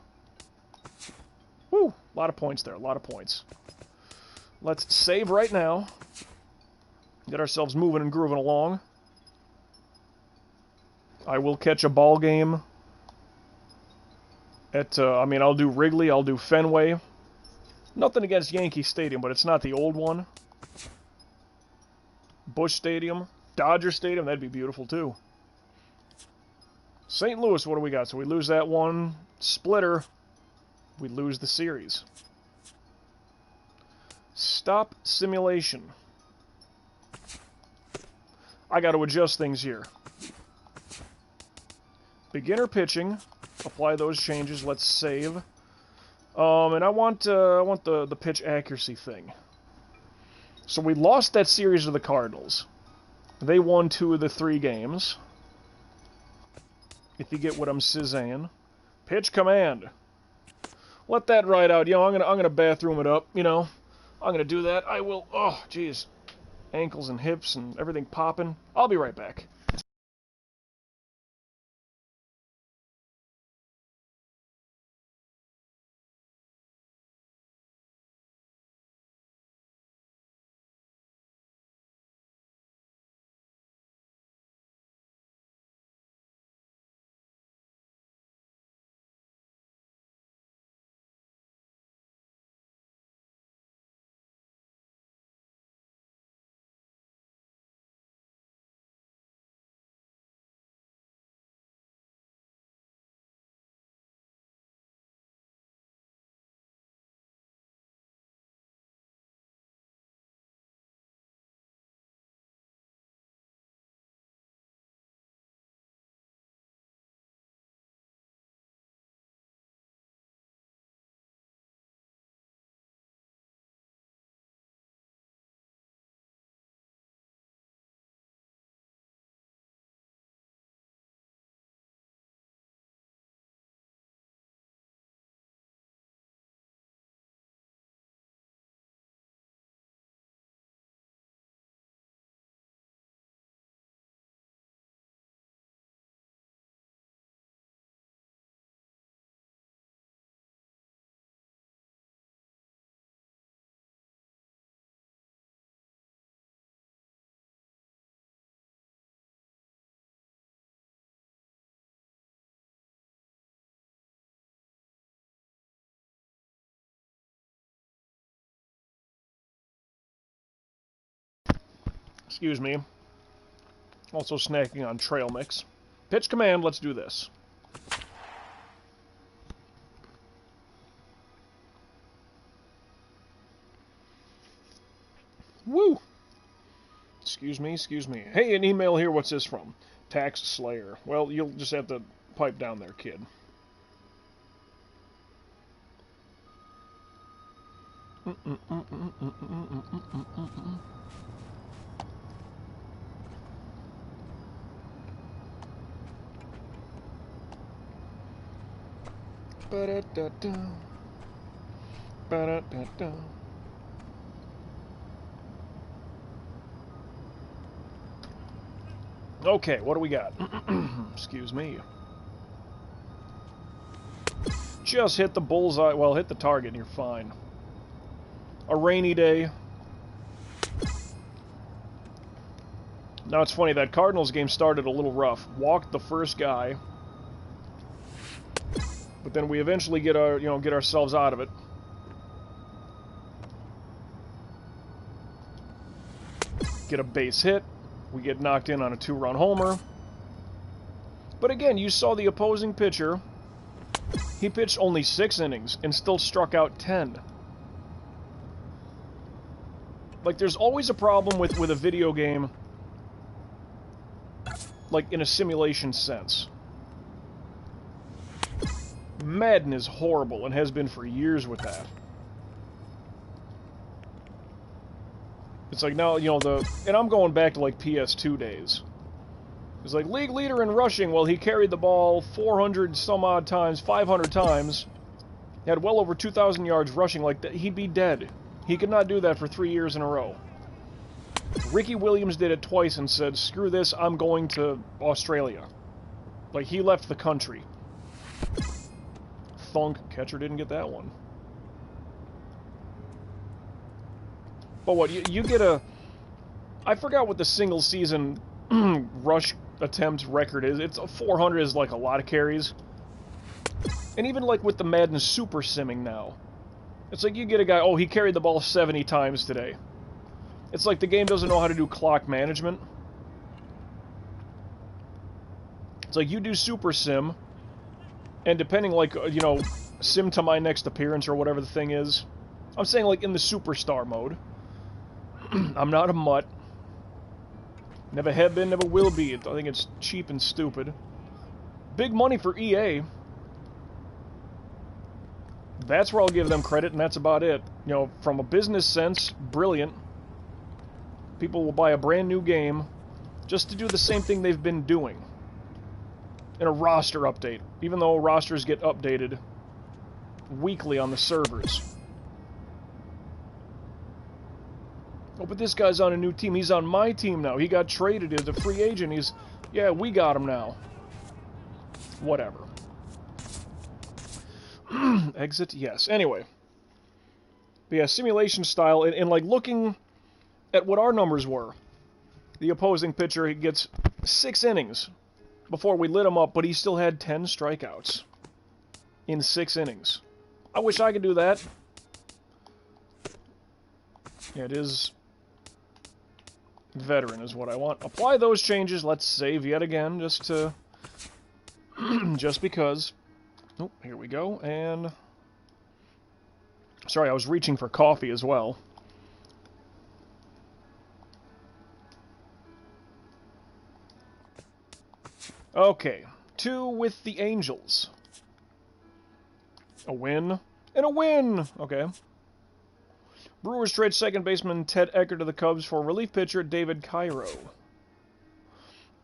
Woo! A lot of points there, a lot of points. Let's save right now. Get ourselves moving and grooving along. I will catch a ball game at, I'll do Wrigley, I'll do Fenway. Nothing against Yankee Stadium, but it's not the old one. Busch Stadium, Dodger Stadium, that'd be beautiful too. St. Louis, what do we got? So we lose that one. Splitter, we lose the series. Stop simulation. I got to adjust things here. Beginner pitching. Apply those changes. Let's save. And I want the pitch accuracy thing. So we lost that series to the Cardinals. They won 2 of the 3 games. If you get what I'm saying. Pitch command. Let that ride out. You know, I'm gonna bathroom it up. You know, I'm gonna do that. I will. Oh, jeez, ankles and hips and everything popping. I'll be right back. Excuse me. Also snacking on trail mix. Pitch command. Let's do this. Woo! Excuse me, excuse me. Hey, an email here. What's this from? Tax Slayer. Well, you'll just have to pipe down there, kid. Ba-da-da-da. Ba-da-da-da. Okay, what do we got? Excuse me. Just hit the bullseye. Well, hit the target and you're fine. A rainy day. Now it's funny, that Cardinals game started a little rough. Walked the first guy. But then we eventually get ourselves out of it. Get a base hit. We get knocked in on a 2-run homer. But again, you saw the opposing pitcher. He pitched only 6 innings and still struck out 10. Like, there's always a problem with a video game, like, in a simulation sense. Madden is horrible and has been for years with that. It's like now, and I'm going back to like PS2 days. It's like league leader in rushing. Well, he carried the ball 400 some odd times, 500 times. He had well over 2,000 yards rushing. Like that, he'd be dead. He could not do that for 3 years in a row. Ricky Williams did it twice and said, "Screw this, I'm going to Australia." Like, he left the country. Thunk, catcher didn't get that one. But what, you get a... I forgot what the single season rush attempt record is. It's 400 is like a lot of carries. And even like with the Madden Super Simming now. It's like you get a guy, oh, he carried the ball 70 times today. It's like the game doesn't know how to do clock management. It's like you do Super Sim, and depending, like, sim to my next appearance or whatever the thing is. I'm saying, like, in the Superstar mode. I'm not a mutt. Never have been, never will be. I think it's cheap and stupid. Big money for EA. That's where I'll give them credit, and that's about it. From a business sense, brilliant. People will buy a brand new game just to do the same thing they've been doing. In a roster update. Even though rosters get updated weekly on the servers. Oh, but this guy's on a new team. He's on my team now. He got traded as a free agent. Yeah, we got him now. Whatever. Exit? Yes. Anyway. But yeah, simulation style, and like looking at what our numbers were. The opposing pitcher, he gets 6 innings before we lit him up, but he still had 10 strikeouts in 6 innings. I wish I could do that. Yeah, it is... Veteran is what I want. Apply those changes. Let's save yet again, just to... just because. Oh, here we go, and... Sorry, I was reaching for coffee as well. Okay, 2 with the Angels. A win, and a win! Okay. Brewers trade second baseman Ted Ecker to the Cubs for relief pitcher David Cairo.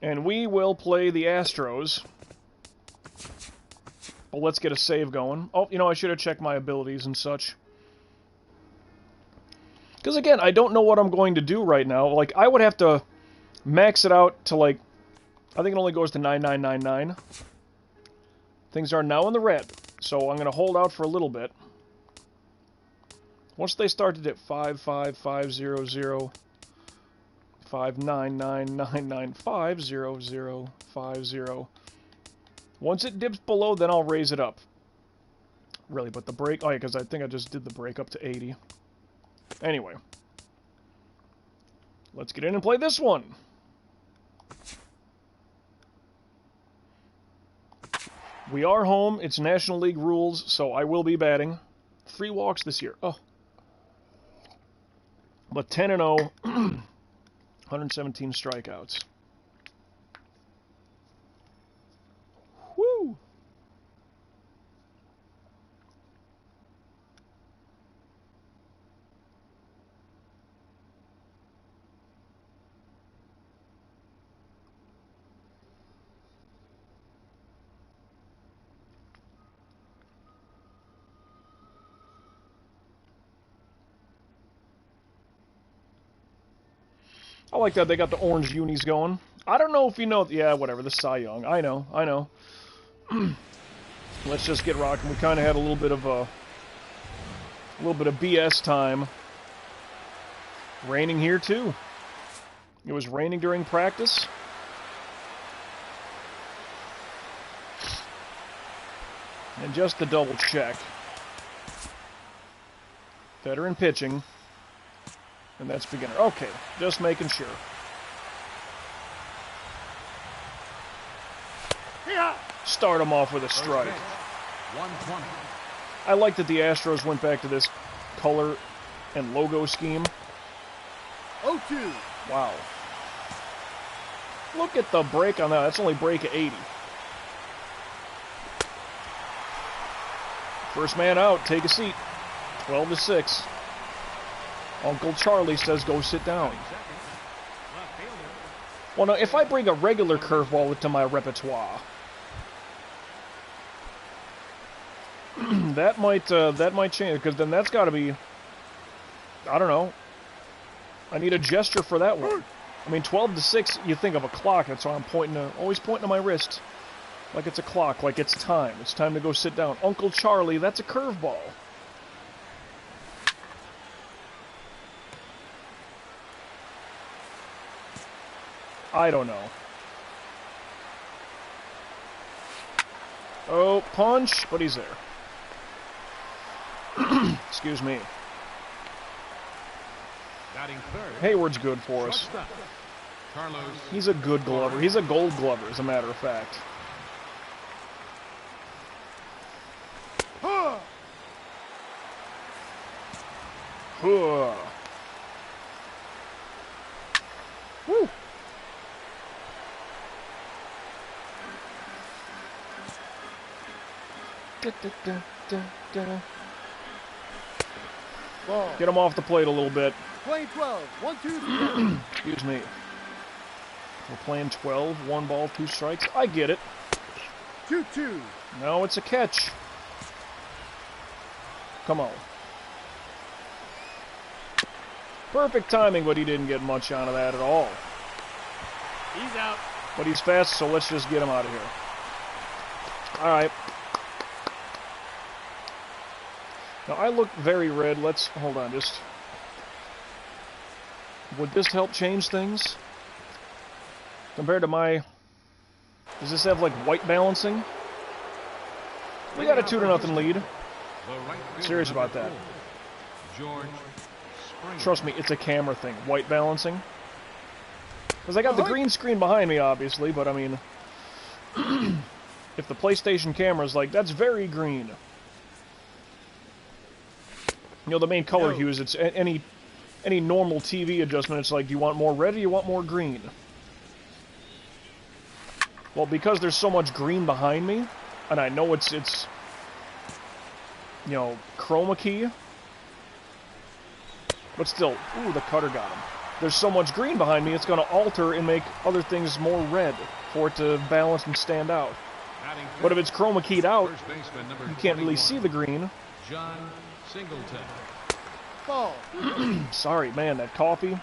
And we will play the Astros. Well, let's get a save going. Oh, I should have checked my abilities and such. Because, again, I don't know what I'm going to do right now. Like, I would have to max it out to, like, I think it only goes to 9999. Things are now in the red, so I'm going to hold out for a little bit. Once they started at 55500, 599995050. Once it dips below, then I'll raise it up. Really, but the break... Oh, yeah, because I think I just did the break up to 80. Anyway. Let's get in and play this one. We are home. It's National League rules, so I will be batting. 3 walks this year. Oh. But 10-0, 117 strikeouts. Woo! I like that they got the orange unis going. I don't know if you know... Yeah, whatever, the Cy Young. I know. Let's just get rocking. We kind of had a little bit of BS time. Raining here, too. It was raining during practice. And just to double check. Veteran pitching. And that's beginner. Okay, just making sure. Start him off with a strike. 120. I like that the Astros went back to this color and logo scheme. 0-2. Wow. Look at the break on that. That's only break at 80. First man out. Take a seat. 12-6. Uncle Charlie says go sit down. Well, now, if I bring a regular curveball into my repertoire, that might change, because then that's got to be, I don't know. I need a gesture for that one. I mean, 12-6, you think of a clock. That's why I'm always pointing to my wrist, like it's a clock, like it's time. It's time to go sit down. Uncle Charlie, that's a curveball. I don't know. Oh, punch, but he's there. Excuse me. Batting third. Hayward's good for us. Shortstop. Carlos. He's a good glover. He's a gold glover, as a matter of fact. Huh. Woo. Ball. Get him off the plate a little bit. Playing 12. 1-2. Excuse me. We're playing 12. 1 ball, 2 strikes. I get it. 2-2. No, it's a catch. Come on. Perfect timing, but he didn't get much out of that at all. He's out. But he's fast, so let's just get him out of here. Alright. Now, I look very red. Let's... Hold on, just... Would this help change things? Compared to my... Does this have, like, white balancing? We got a 2-0 lead. Serious about that. George. Trust me, it's a camera thing. White balancing. Because I got the green screen behind me, obviously, but I mean... if the PlayStation camera's like, that's very green. You know, the main color hues, it's any normal TV adjustment, it's like, do you want more red or you want more green? Well, because there's so much green behind me, and I know it's you know, chroma key, but still, ooh, the cutter got him. There's so much green behind me, it's going to alter and make other things more red for it to balance and stand out. But if it's chroma keyed out, you can't really see the green. John Singleton. Ball. Sorry, man, that coffee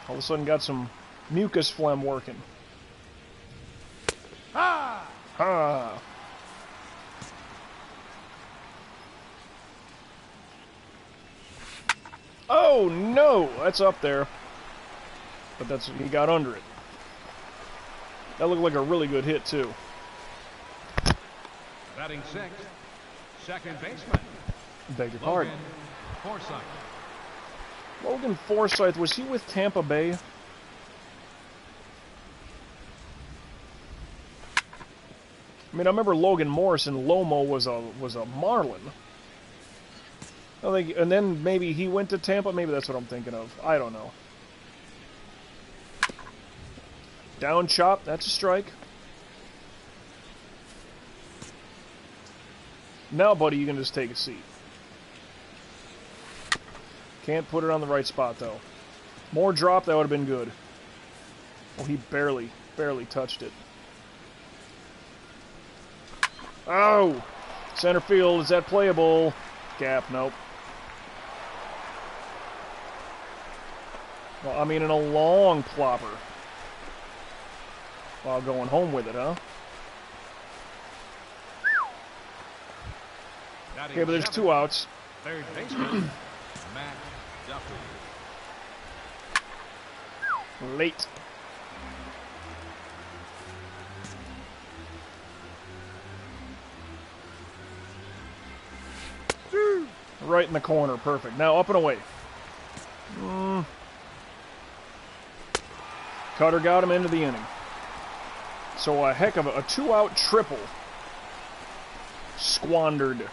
all of a sudden got some mucus phlegm working. Ha! Ha! Oh no, that's up there. But that's, he got under it. That looked like a really good hit too. Batting sixth. Second baseman. Beg your pardon. Forsythe. Logan Forsythe, was he with Tampa Bay? I mean, I remember Logan Morrison. Lomo was a Marlin. I think, and then maybe he went to Tampa. Maybe that's what I'm thinking of. I don't know. Down chop. That's a strike. Now, buddy, you can just take a seat. Can't put it on the right spot, though. More drop, that would have been good. Well, he barely touched it. Oh! Center field, is that playable? Gap, nope. Well, I mean, in a long plopper. While going home with it, huh? Okay, but there's 2 outs. Third baseman, Matt Duffy. Late. Right in the corner. Perfect. Now up and away. Cutter got him into the inning. So a heck of a 2-out triple. Squandered.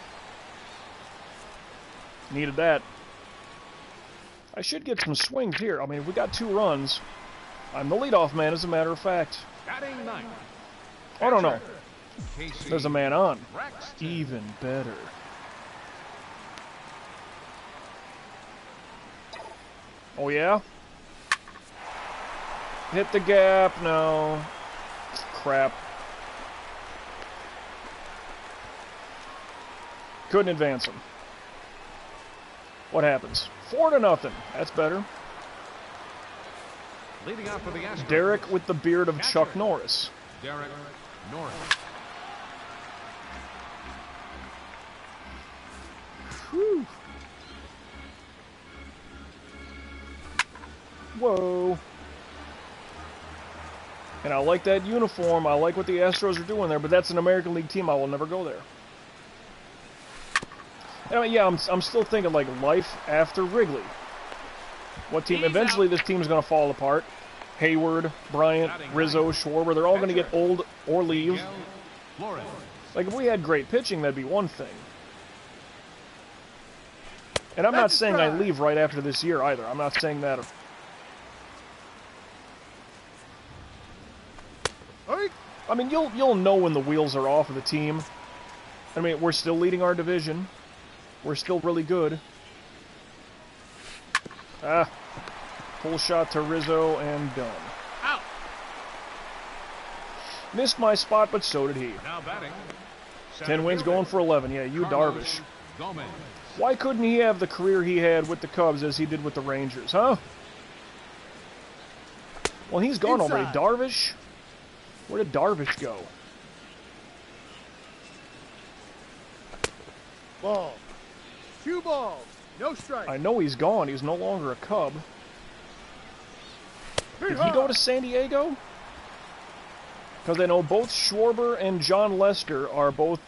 Needed that. I should get some swings here. I mean, we got 2 runs. I'm the leadoff man, as a matter of fact. Batting ninth. Oh, no, no. Casey There's a man on. Braxton. Even better. Oh, yeah? Hit the gap. No. Crap. Couldn't advance him. What happens? 4-0. That's better. Leading off for the Astros. Derek with the beard of Chuck Norris. Derek Norris. Whew. Whoa. And I like that uniform. I like what the Astros are doing there, but that's an American League team. I will never go there. I mean, yeah, I'm still thinking like life after Wrigley. What team? Eventually, this team's going to fall apart. Hayward, Bryant, Rizzo, Schwarber, they're all going to get old or leave. Like, if we had great pitching, that'd be one thing. And I'm not saying I leave right after this year either. I'm not saying that. I mean, you'll know when the wheels are off of the team. I mean, we're still leading our division. We're still really good. Ah. Full shot to Rizzo and done. Out. Missed my spot, but so did he. Now batting. 10 wins going for 11. Yeah, you Darvish. Gomez. Why couldn't he have the career he had with the Cubs as he did with the Rangers, huh? Well, he's gone already. Darvish? Where did Darvish go? Ball. 2 balls. No strike. I know he's gone. He's no longer a Cub. Did he go to San Diego? Because I know both Schwarber and John Lester are both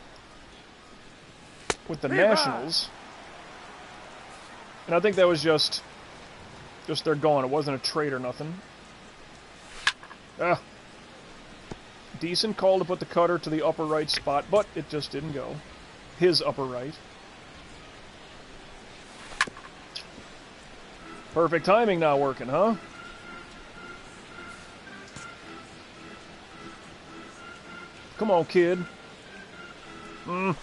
with the Nationals. And I think that was just they're gone. It wasn't a trade or nothing. Ah. Decent call to put the cutter to the upper right spot, but it just didn't go. His upper right. Perfect timing not working, huh? Come on, kid. Count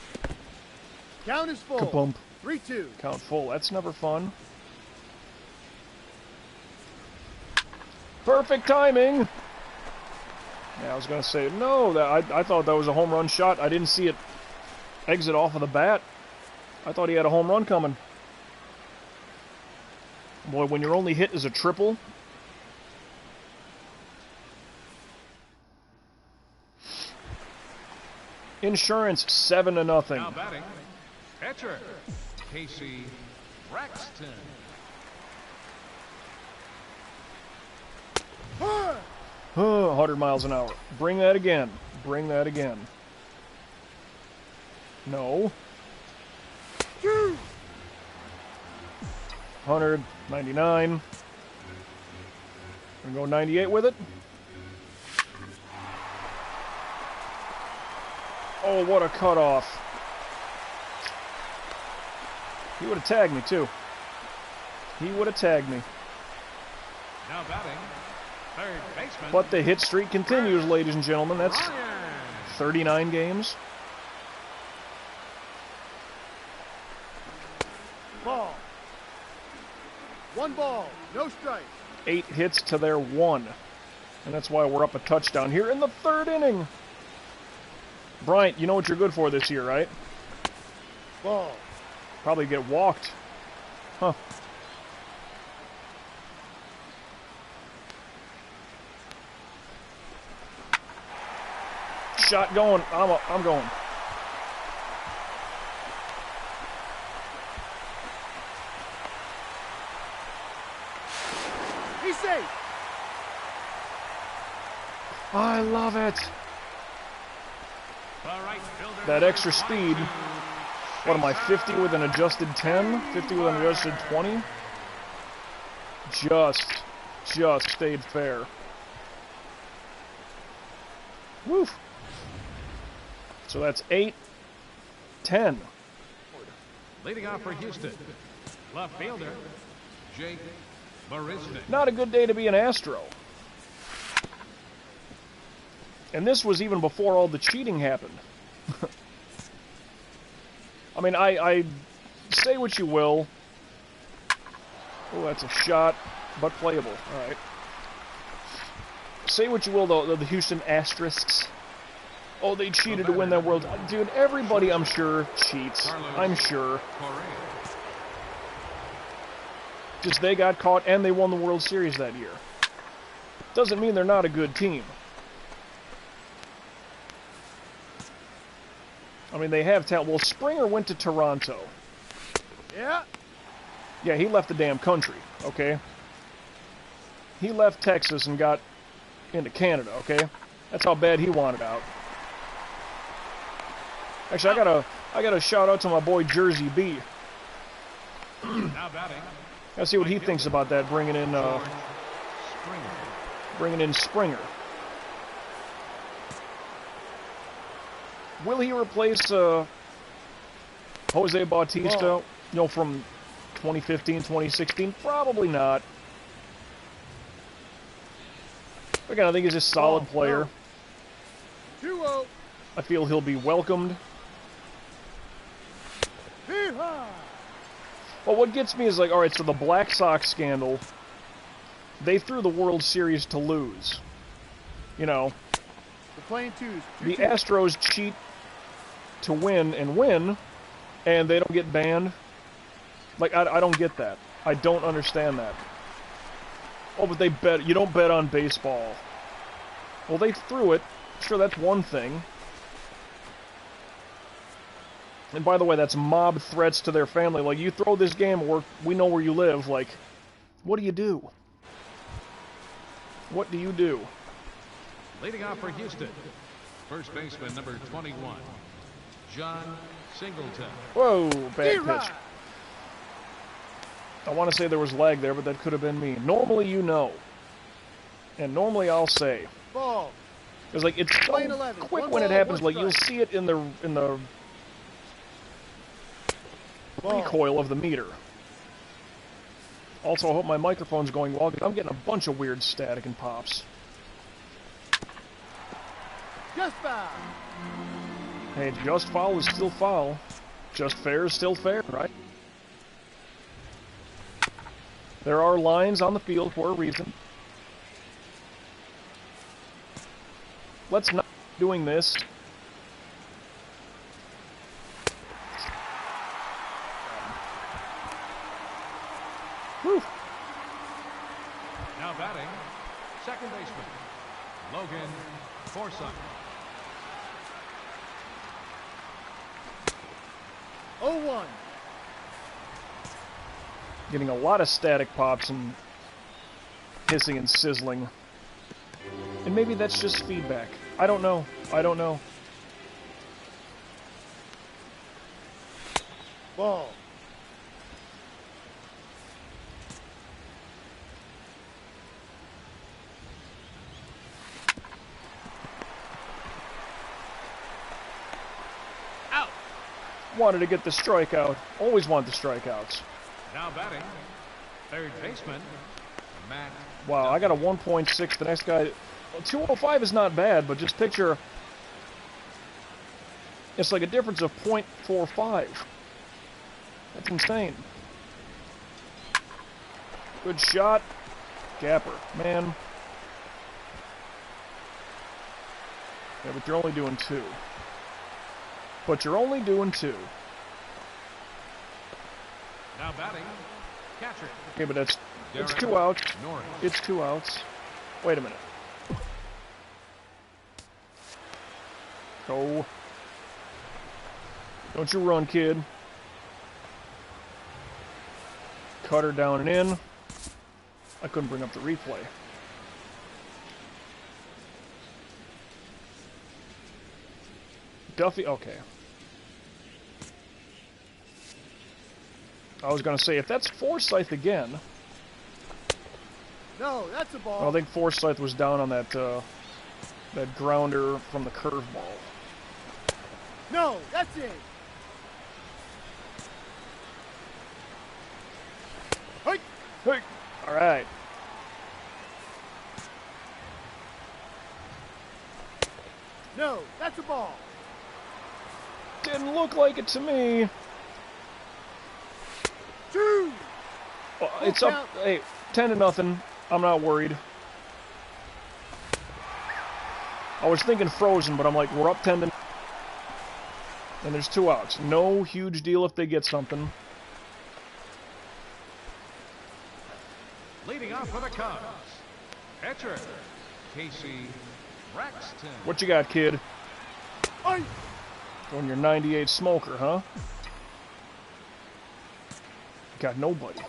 is full. Kabump. 3-2. Count full. That's never fun. Perfect timing. Yeah, I was going to say, no, I thought that was a home run shot. I didn't see it exit off of the bat. I thought he had a home run coming. Boy, when your only hit is a triple. Insurance 7-0. Now batting. Catcher. Casey Braxton. 100 miles an hour. Bring that again. Bring that again. No. 199. We're going to go 98 with it. Oh, what a cutoff. He would have tagged me, too. He would have tagged me. Now batting. Third baseman. But the hit streak continues, ladies and gentlemen. That's 39 games. Ball. 1 ball. No strike. 8 hits to their 1. And that's why we're up a touchdown here in the 3rd inning. Bryant, you know what you're good for this year, right? Ball. Probably get walked. Huh. shot going. I'm going. He's safe. I love it. The right fielder, That number extra speed. 22. What am I, 50 with an adjusted 10? 50 with an adjusted 20? Just stayed fair. Woof. So that's 8, 10. Leading off for Houston, left fielder, Jake Barisnik. Not a good day to be an Astro. And this was even before all the cheating happened. I mean, I say what you will. Oh, that's a shot, but playable. All right. Say what you will, though, the Houston Asterisks. Oh, they cheated to win that World... Dude, everybody, I'm sure, cheats. I'm sure. Just they got caught, and they won the World Series that year. Doesn't mean they're not a good team. I mean, they have talent. Well, Springer went to Toronto. Yeah. Yeah, he left the damn country, okay? He left Texas and got into Canada, okay? That's how bad he wanted out. Actually, I got a shout out to my boy Jersey B. Now batting, Let's see what he thinks about that, bringing in Springer. Will he replace Jose Bautista? You know, from 2015, 2016? Probably not. Again, I think he's a solid player. 2-0. I feel he'll be welcomed. Hee-haw. Well, what gets me is like, alright, so the Black Sox scandal, they threw the World Series to lose. You know, We're playing twos. the Astros cheat to win, and they don't get banned. Like, I don't get that. I don't understand that. Oh, but they bet. You don't bet on baseball. Well, they threw it. Sure, that's one thing. And by the way, that's mob threats to their family. Like, you throw this game, we know where you live. Like, what do you do? What do you do? leading off for Houston, first baseman number 21, John Singleton. Whoa, bad pitch. I want to say there was lag there, but that could have been me. Normally, you know. And normally I'll say. Ball. Because, like, it's so Lane 11. quick One when it ball, happens. one Like, you'll strike. see it in the Ball. recoil of the meter. Also, I hope my microphone's going well, because I'm getting a bunch of weird static and pops. Just foul. Hey, just foul is still foul. Just fair is still fair, right? There are lines on the field for a reason. Let's not be doing this. Whew. Now batting, second baseman, Logan Forsythe. 0-1. Getting a lot of static pops and hissing and sizzling. And maybe that's just feedback. I don't know. I don't know. Ball. Out. Wanted to get the strikeout. Always want the strikeouts. Now batting, third baseman, Matt. Wow, I got a 1.6. The next guy... Well, 205 is not bad, but just picture... It's like a difference of 0.45. That's insane. Good shot. Gapper. Man. Yeah, but you're only doing 2. But you're only doing 2. Now batting, catcher. Okay, but it's Derek 2 outs. Norris. It's 2 outs. Wait a minute. Go. Don't you run, kid. Cutter down and in. I couldn't bring up the replay. Duffy, okay. I was going to say, if that's Forsythe again... No, that's a ball. I think Forsythe was down on that that grounder from the curveball. No, that's it. Hey. Hey! All right. No, that's a ball. Didn't look like it to me. 2. Well, it's up. Hey, 10-0. I'm not worried. I was thinking frozen, but I'm like, we're up 10-0. And there's 2 outs. No huge deal if they get something. Leading off for the Cubs, pitcher, Casey Braxton. What you got, kid? Hey. On your 98 smoker, huh? Got nobody.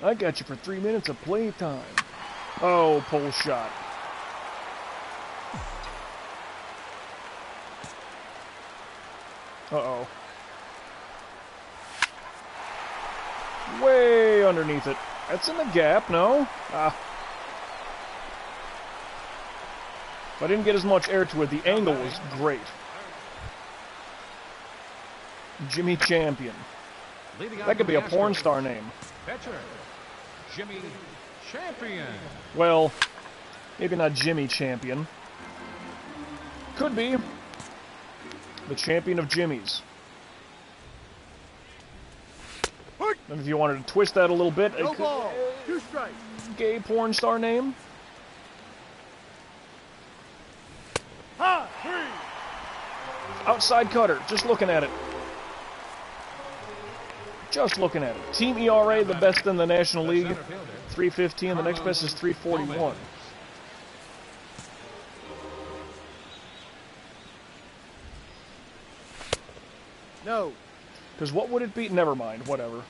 I got you for 3 minutes of playtime. Oh, pull shot. Uh-oh. Way underneath it. That's in the gap, no? Ah. If I didn't get as much air to it, the angle was great. Jimmy Champion. That could be a porn star name. Pitcher, Jimmy Champion. Well, maybe not Jimmy Champion. Could be. The champion of Jimmys. And if you wanted to twist that a little bit, No ball. 2 strikes. Gay porn star name. Ha! 3. Outside cutter, just looking at it. Just looking at it. Team ERA, the best in the National League. 315, the next best is 341. No. Because what would it be? Never mind, whatever.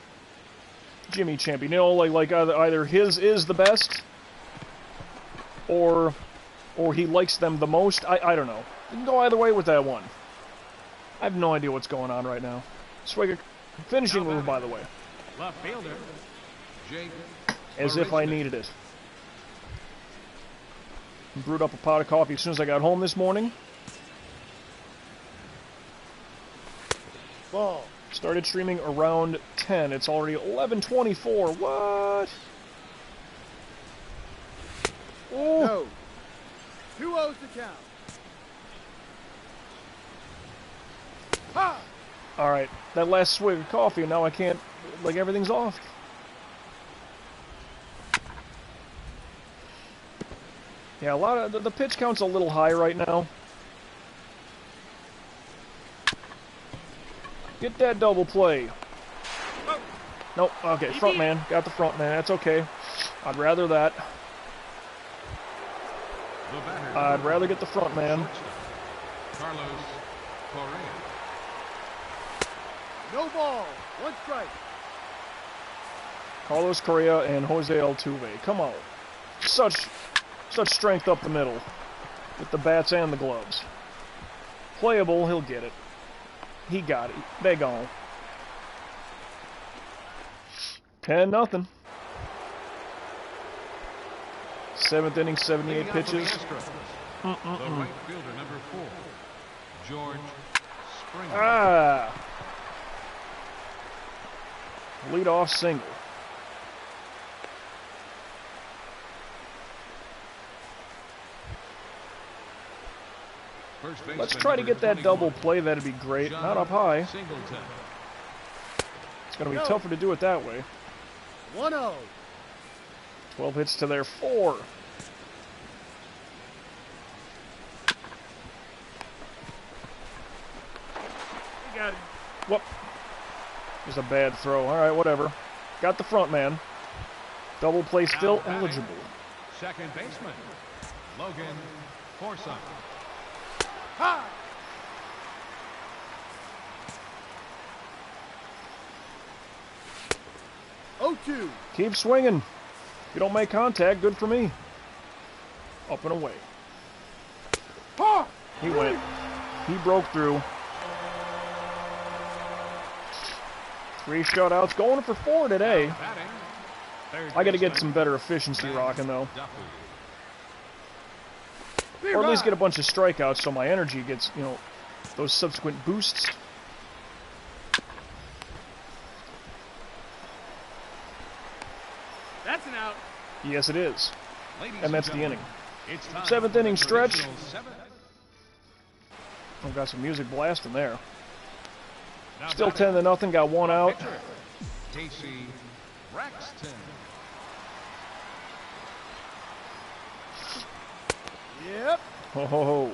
Jimmy Champion. You know, like either his is the best, or he likes them the most. I don't know. You can go either way with that one. I have no idea what's going on right now. Swigger, finishing move, by the way. Left fielder, Jake. As if I needed it. Brewed up a pot of coffee as soon as I got home this morning. Ball. Started streaming around 10. It's already 11:24. What? Oh. No. 2-0's the count. Ha! All right. That last swig of coffee, and now I can't. Like everything's off. Yeah, a lot of the pitch count's a little high right now. Get that double play. Nope. Okay, front man. Got the front man. That's okay. I'd rather that. I'd rather get the front man. Carlos Correa. No ball. 1 strike. Carlos Correa and Jose Altuve. Come on. Such strength up the middle. With the bats and the gloves. Playable, he'll get it. He got it. They gone. 10-0. 7th inning, 78 pitches. The right fielder, number 4, George Springer. Ah! Lead-off single. Let's try to get that double play. That'd be great. Not up high. It's going to be tougher to do it that way. 1-0. 12 hits to their 4. You got it. Whoop. It was a bad throw. All right, whatever. Got the front man. Double play still eligible. Second baseman, Logan Forsythe. Ha! 1-2. Keep swinging. If you don't make contact, good for me. Up and away. Ha! He went. He broke through. 3 shutouts. Going for 4 today. Batting, third I got to get baseman, some better efficiency rocking, though. Duffy. Or at least get a bunch of strikeouts so my energy gets, you know, those subsequent boosts. That's an out. Yes, it is. Ladies And that's the gentlemen, inning. it's time 7th for inning the stretch. traditional seventh. I've got some music blasting there. Now Still batting, 10-0. Got 1 out. pitcher, Casey Braxton. Yep. Ho ho ho.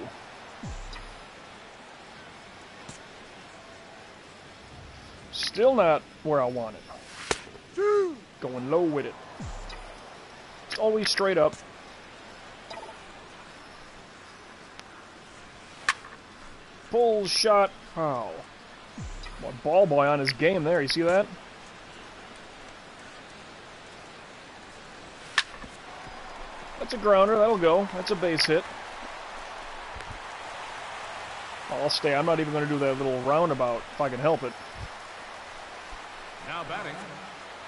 Still not where I want it. 2. Going low with it. It's always straight up. Full shot. Oh. What ball boy on his game there. You see that? That's a grounder. That'll go. That's a base hit. I'll stay. I'm not even going to do that little roundabout if I can help it. Now batting,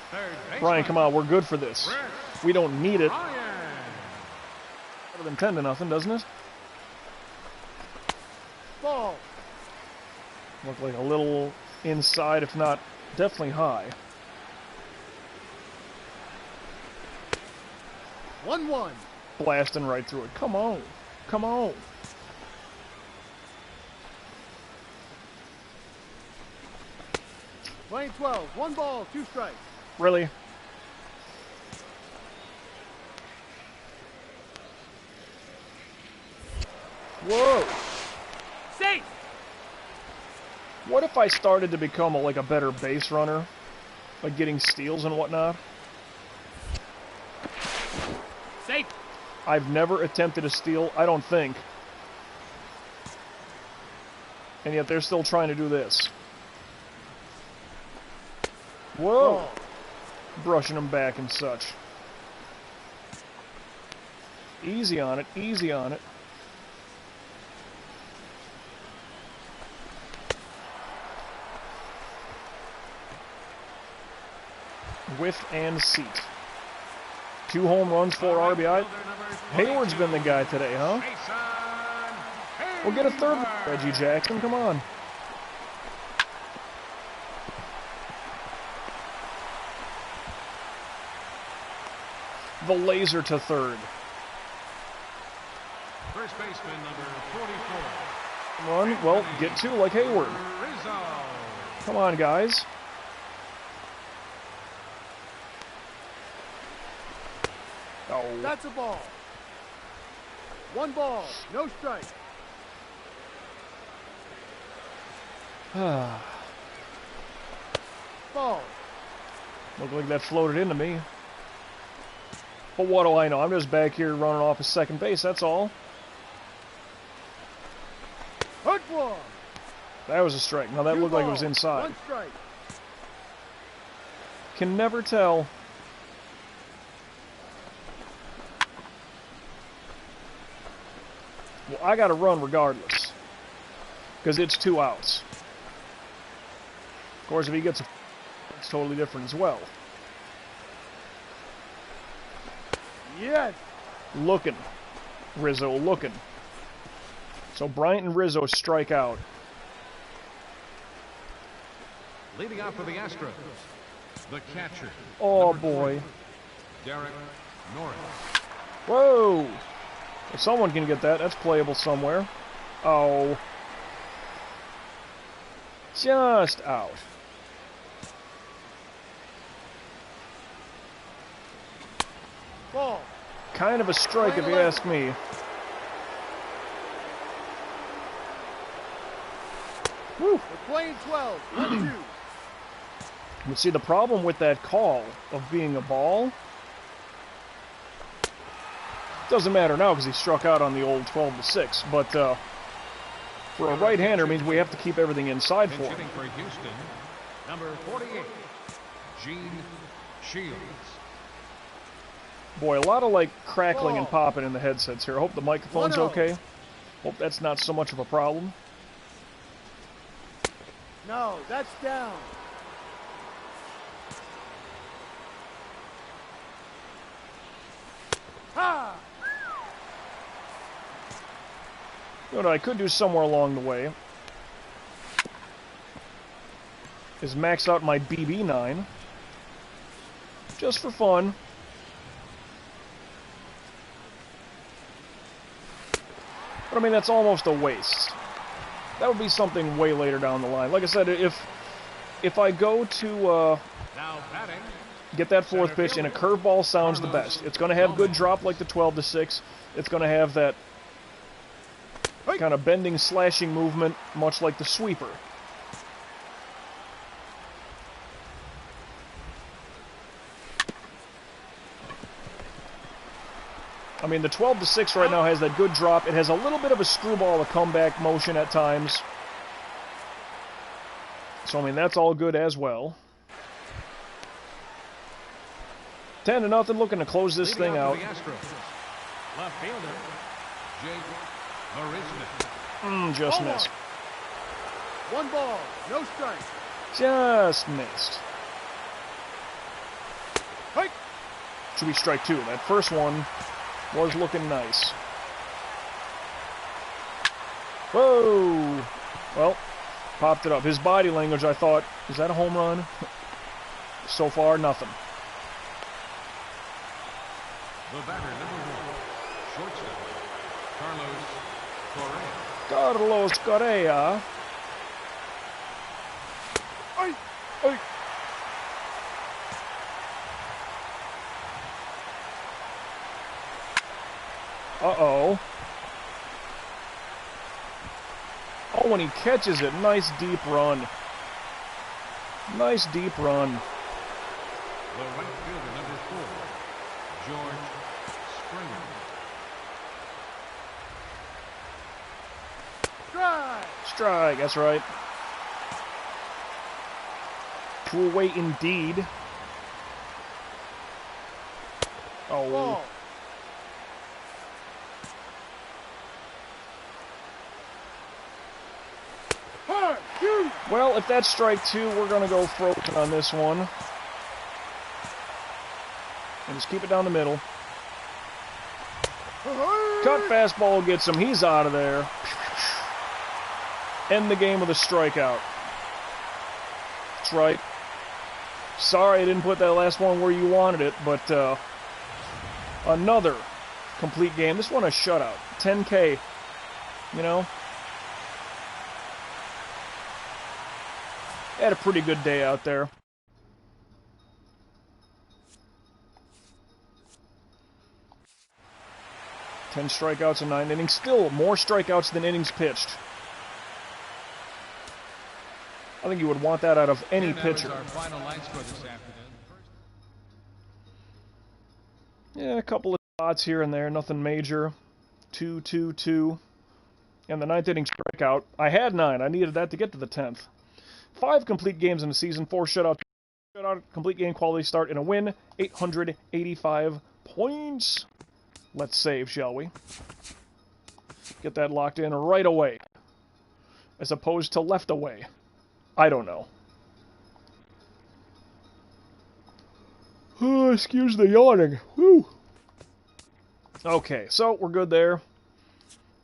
third baseman, Brian, come on. We're good for this. Rex We don't need it. Ryan. Better than 10-0, doesn't it? Ball. Look like a little inside, if not definitely high. 1-1. Blasting right through it. Come on. Come on. Playing 12. 1 ball, 2 strikes. Really? Whoa. Safe. What if I started to become like a better base runner? Like getting steals and whatnot? Safe. I've never attempted a steal, I don't think. And yet they're still trying to do this. Whoa! Ball. Brushing them back and such. Easy on it, easy on it. Whiff and seat. 2 home runs, 4 RBI. Hayward's been the guy today, huh? We'll get a third, Reggie Jackson. Come on. The laser to third. First baseman number 44. Run, well, get 2 like Hayward. Rizzo. Come on, guys. Oh. That's a ball. 1 ball, no strike. Ball. Looked like that floated into me. But what do I know? I'm just back here running off a second base, that's all. Hook one. That was a strike. Now that 2 looked like it balls, was inside. 1 strike. Can never tell. Well, I got to run regardless. Because it's 2 outs. Of course, if he gets a... it's totally different as well. Yes. Looking. Rizzo looking. So Bryant and Rizzo strike out. Leading off for the Astros, the catcher. Oh, number boy. 20, Derek Norris. Whoa! If someone can get that, that's playable somewhere. Oh. Just out. Ball. Kind of a strike if you ask me. Whew. We're playing 12. 1-2. But see, the problem with that call of being a ball, doesn't matter now because he struck out on the old 12-6. But for a right-hander means we have to keep everything inside for Pinch him. hitting for Houston, number 48, Gene Shields. Boy, a lot of, like, crackling and Ball. popping in the headsets here. I hope the microphone's 1-0. okay. Hope that's not so much of a problem. No, that's down. Ha! You know what I could do somewhere along the way is max out my BB9. Just for fun. But I mean, that's almost a waste. That would be something way later down the line. Like I said, if I go to Now batting. get that fourth pitch and a curveball sounds the best. It's going to have good drop like the 12-6. It's going to have that kind of bending, slashing movement, much like the sweeper. I mean, the 12-6 right now has that good drop. It has a little bit of a screwball, a comeback motion at times. So, I mean, that's all good as well. 10-0, looking to close this thing out. Left fielder, Jake Marisnik. Just Ball missed. One ball, no strike. Just missed. Hey! Should be strike two. That first one was looking nice. Whoa! Well, popped it up. His body language, I thought, is that a home run? So far, nothing. The batter, number 1, shortstop, Carlos Correa. Carlos Correa. Hey! Hey. Uh-oh. Oh, when he catches it, nice deep run. Nice deep run. The right fielder, number 4, George Springer. Strike! Strike, that's right. Pull away indeed. Oh. Ball. Hard, shoot! Well, if that's strike two, we're going to go frozen on this one. And just keep it down the middle. Cut fastball gets him. He's out of there. End the game with a strikeout. That's right. Sorry I didn't put that last one where you wanted it, but another complete game. This one a shutout. 10K. You know? Had a pretty good day out there. Ten strikeouts in 9 innings. Still more strikeouts than innings pitched. I think you would want that out of any pitcher. Our final line score this afternoon. Yeah, a couple of spots here and there. Nothing major. 2-2-2. And the 9th inning strikeout. I had 9. I needed that to get to the 10th. 5 complete games in the season. 4 shutouts. Shutout, complete game quality start, and a win. 885 points. Let's save, shall we? Get that locked in right away. As opposed to left away. I don't know. Oh, excuse the yawning. Woo. Okay, so we're good there.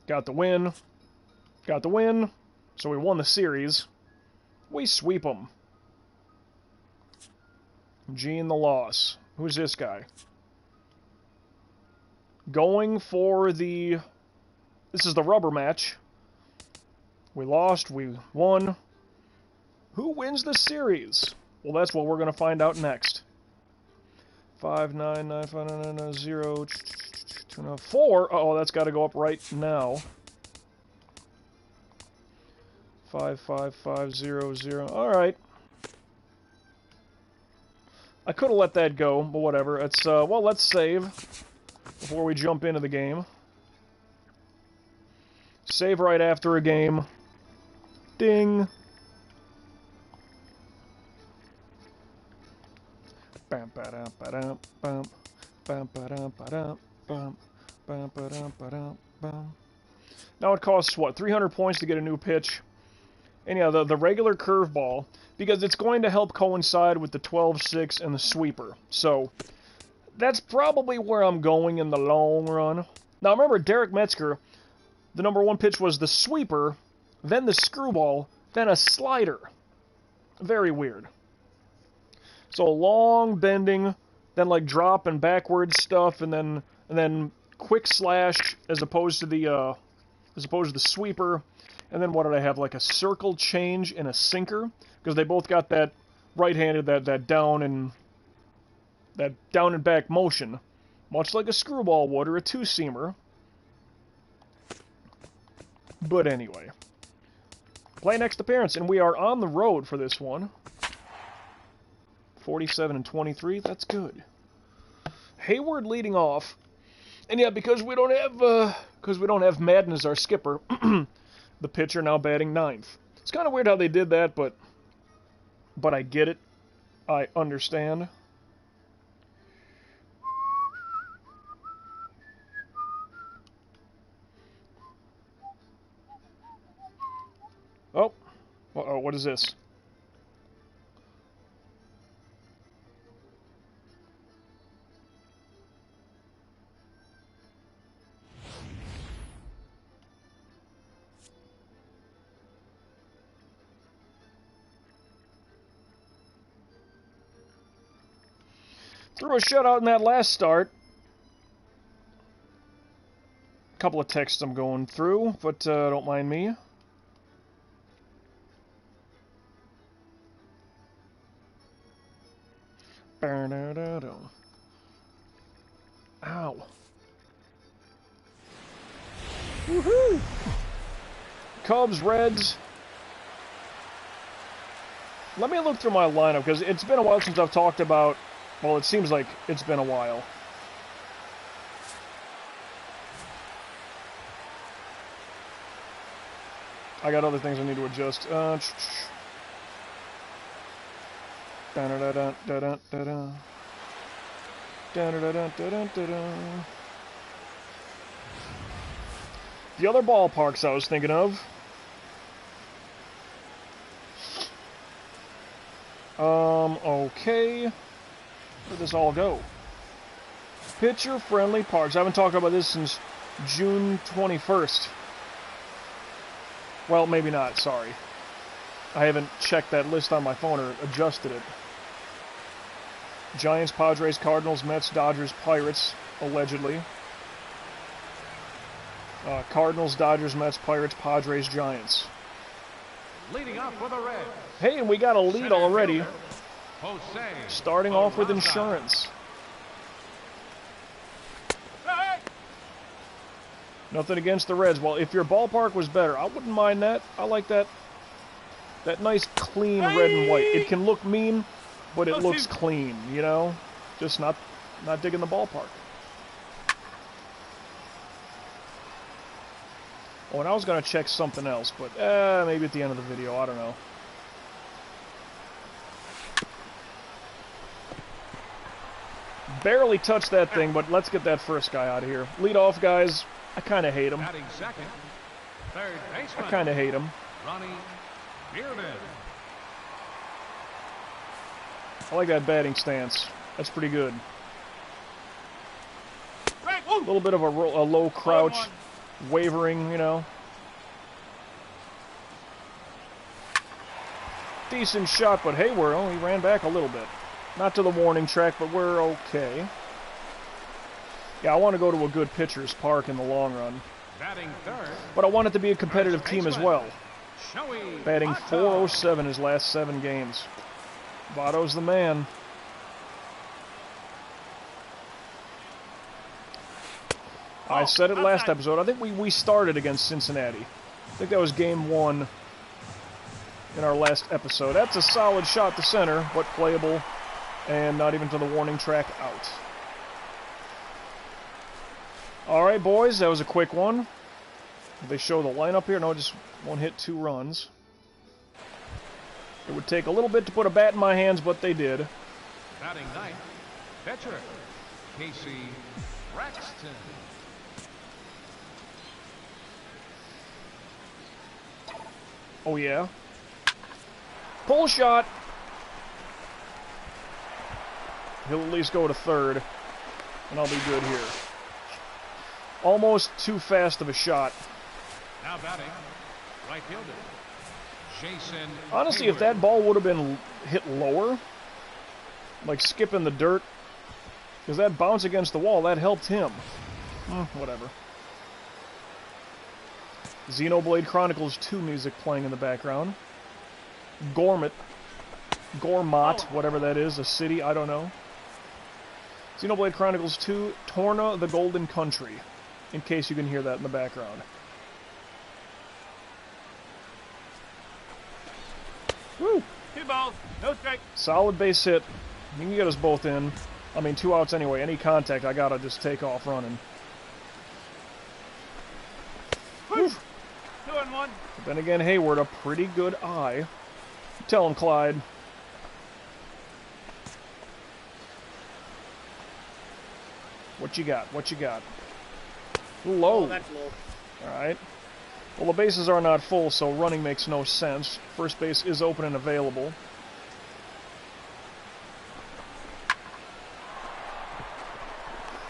Got the win. Got the win. So we won the series. We sweep them. Gene the loss. Who's this guy? Going for the... This is the rubber match. We lost. We won. Who wins the series? Well, that's what we're going to find out next. 5995990 4. Uh-oh, that's got to go up right now. 55500. All right. I could have let that go, but whatever. It's well, let's save before we jump into the game. Save right after a game. Ding. Bam, ba-dum, ba-dum, bum. Bum, ba-dum, ba-dum, bum. Bum, ba-dum, ba-dum, bum. Now it costs, what, 300 points to get a new pitch? And yeah, the regular curveball, because it's going to help coincide with the 12-6 and the sweeper. So, that's probably where I'm going in the long run. Now remember, Derek Metzger, the #1 pitch was the sweeper, then the screwball, then a slider. Very weird. So long bending, then like drop and backward stuff, and then quick slash as opposed to the sweeper. And then what did I have? Like a circle change and a sinker, because they both got that right-handed that down and back motion, much like a screwball would or a two-seamer. But anyway, play next appearance, and we are on the road for this one. 47-23. That's good. Hayward leading off, and yeah, because we don't have Madden as our skipper. The pitcher now batting 9th. It's kind of weird how they did that, but I get it. I understand. Oh. Uh-oh, what is this? Threw a shutout in that last start. A couple of texts I'm going through, but don't mind me. Ow. Woohoo! Cubs, Reds. Let me look through my lineup, because it's been a while since I've talked about... Well, it seems like it's been a while. I got other things I need to adjust. The other ballparks I was thinking of. Okay. Where'd this all go? Pitcher-friendly parks. I haven't talked about this since June 21st. Well, maybe not, sorry. I haven't checked that list on my phone or adjusted it. Giants, Padres, Cardinals, Mets, Dodgers, Pirates, allegedly. Cardinals, Dodgers, Mets, Pirates, Padres, Giants. Leading off for the Reds. Hey, and we got a lead already. Jose Starting off with insurance. Hey! Nothing against the Reds. Well, if your ballpark was better, I wouldn't mind that. I like that nice, clean red and white. It can look mean, but it looks clean, you know? Just not digging the ballpark. Oh, and I was going to check something else, but maybe at the end of the video. I don't know. Barely touched that thing, but let's get that first guy out of here. Lead off, guys. I kind of hate him. Batting second, third baseman. I kind of hate him. Ronnie Bearden. I like that batting stance. That's pretty good. A little bit of a low crouch, wavering, you know. Decent shot, but hey, he ran back a little bit. Not to the warning track, but we're okay. Yeah, I want to go to a good pitcher's park in the long run. Batting third. But I want it to be a competitive team as well. Joey Batting Votto. .407 his last 7 games. Votto's the man. I said it last episode. I think we started against Cincinnati. I think that was game 1 in our last episode. That's a solid shot to center, but playable. And not even to the warning track, out. Alright, boys, that was a quick one. Did they show the lineup here? No, just 1 hit, 2 runs. It would take a little bit to put a bat in my hands, but they did. Batting ninth, pitcher, Casey Braxton. Oh, yeah. Pull shot. He'll at least go to third, and I'll be good here. Almost too fast of a shot. Now batting, right fielder, Jason. Honestly, if that ball would have been hit lower, like skipping the dirt, because that bounce against the wall, that helped him. Whatever. Xenoblade Chronicles 2 music playing in the background. Gormott, whatever that is, a city, I don't know. Xenoblade Chronicles 2, Torna the Golden Country, in case you can hear that in the background. Woo! 2 balls, no strike. Solid base hit. You can get us both in. I mean, 2 outs anyway. Any contact, I gotta just take off running. Woof. 2-1. But then again, Hayward, a pretty good eye. Tell him, Clyde. What you got? What you got? Low. Oh, that's low. Alright. Well, the bases are not full, so running makes no sense. First base is open and available.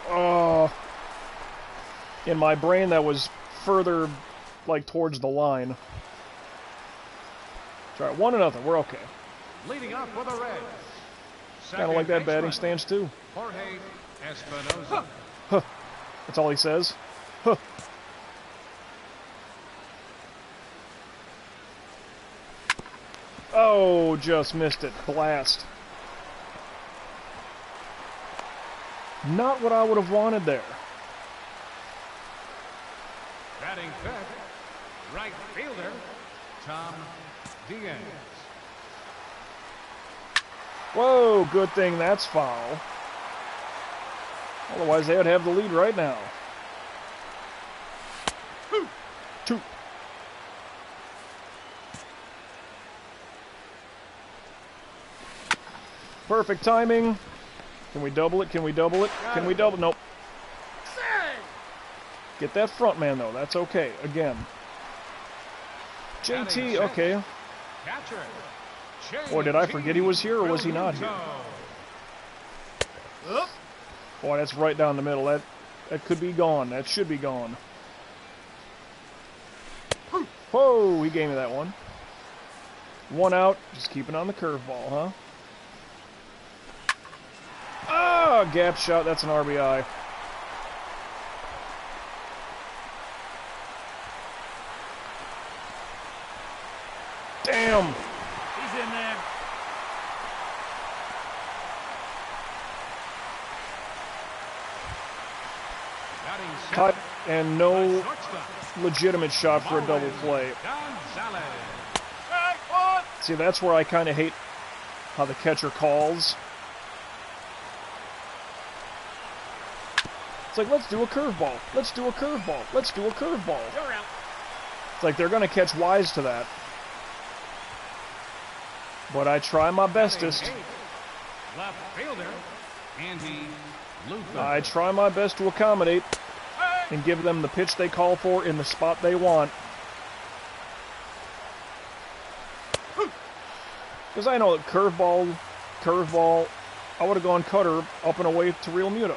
Oh. In my brain, that was further, like, towards the line. It's alright, 1-0. We're okay. Leading off for the Reds. Kind of like that batting stance, too. Jorge Espinosa. Huh. That's all he says. Huh. Oh, just missed it. Blast. Not what I would have wanted there. Batting fifth, right fielder, Tom Diaz. Whoa, good thing that's foul. Otherwise, they would have the lead right now. 2. Perfect timing. Can we double it? Can we double it? Can we double? Nope. Get that front man, though. That's okay. Again. JT, okay. Boy, did I forget he was here, or was he not here? Boy, that's right down the middle. That could be gone. That should be gone. Whoa, he gave me that one. 1 out. Just keeping on the curveball, huh? Ah, gap shot. That's an RBI. Damn. He's in there. Cut and no legitimate shot for a double play. See, that's where I kind of hate how the catcher calls. It's like, let's do a curveball. Let's do a curveball. Let's do a curveball. It's like they're going to catch wise to that. But I try my bestest. Left fielder, Andy Luther. I try my best to accommodate and give them the pitch they call for in the spot they want. Because I know that curveball, I would have gone cutter up and away to Real Muto.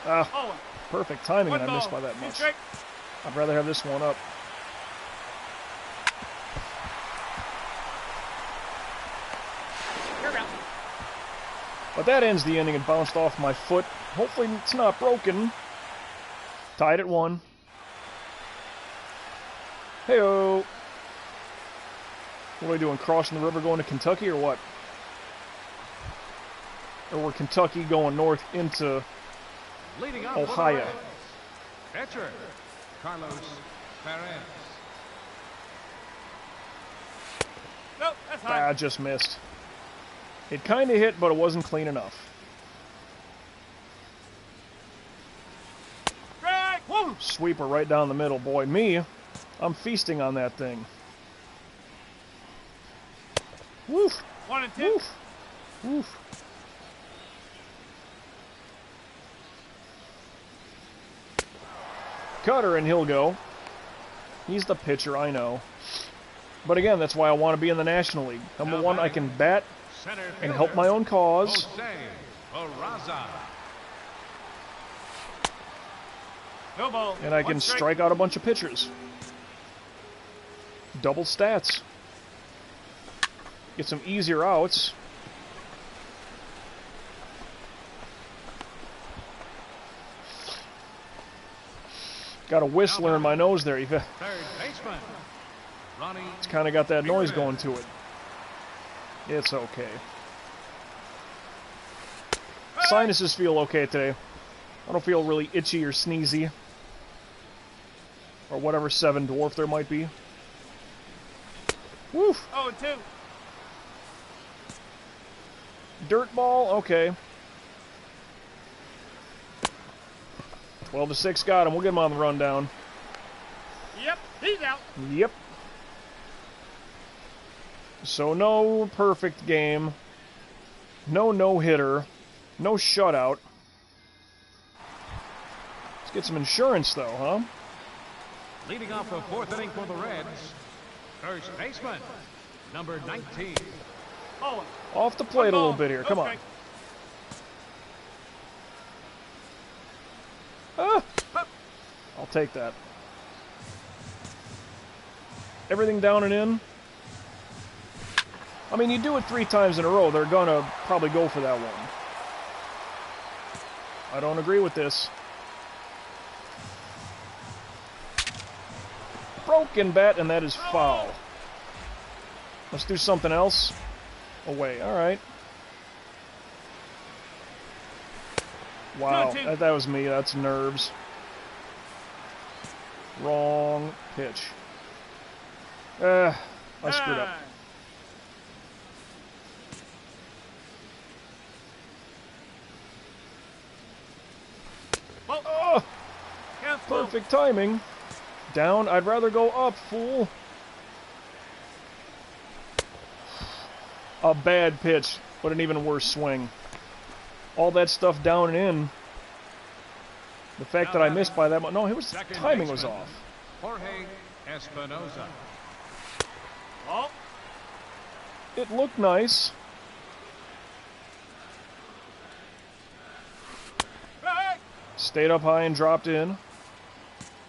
Ah, perfect timing, and I missed by that much. I'd rather have this one up. But that ends the inning. It bounced off my foot. Hopefully it's not broken. Tied at 1. Hey-o. What are we doing? Crossing the river going to Kentucky or what? Or we're Kentucky going north into Ohio. Pitcher, Carlos Perez. Nope, that's high. I just missed. It kind of hit, but it wasn't clean enough. Sweeper right down the middle. Boy, me, I'm feasting on that thing. Woof. 1 and 2. Woof. Oof. Cutter, and he'll go. He's the pitcher, I know. But again, that's why I want to be in the National League. Number one, I can bat and help my own cause. And I can strike out a bunch of pitchers. Double stats. Get some easier outs. Got a whistler in my nose there. It's kind of got that noise going to it. It's okay. Sinuses feel okay today. I don't feel really itchy or sneezy. Or whatever 7 dwarf there might be. Woof! 0-2. Dirt ball, okay. 12-6 got him. We'll get him on the rundown. Yep, he's out. Yep. So no perfect game. No no-hitter. No shutout. Let's get some insurance, though, huh? Leading off the 4th inning for the Reds, first baseman, number 19. Oh, Off the plate a little bit here. Come on. Ah! I'll take that. Everything down and in. I mean, you do it 3 times in a row, they're gonna probably go for that one. I don't agree with this. Broken bat, and that is foul. Let's do something else. Away. All right. Wow, that was me. That's nerves. Wrong pitch. I screwed up. Oh, perfect timing. Down. I'd rather go up, fool. A bad pitch, but an even worse swing. All that stuff down and in. The fact that I missed by that much. No, timing was off. Jorge Espinosa. It looked nice. Stayed up high and dropped in.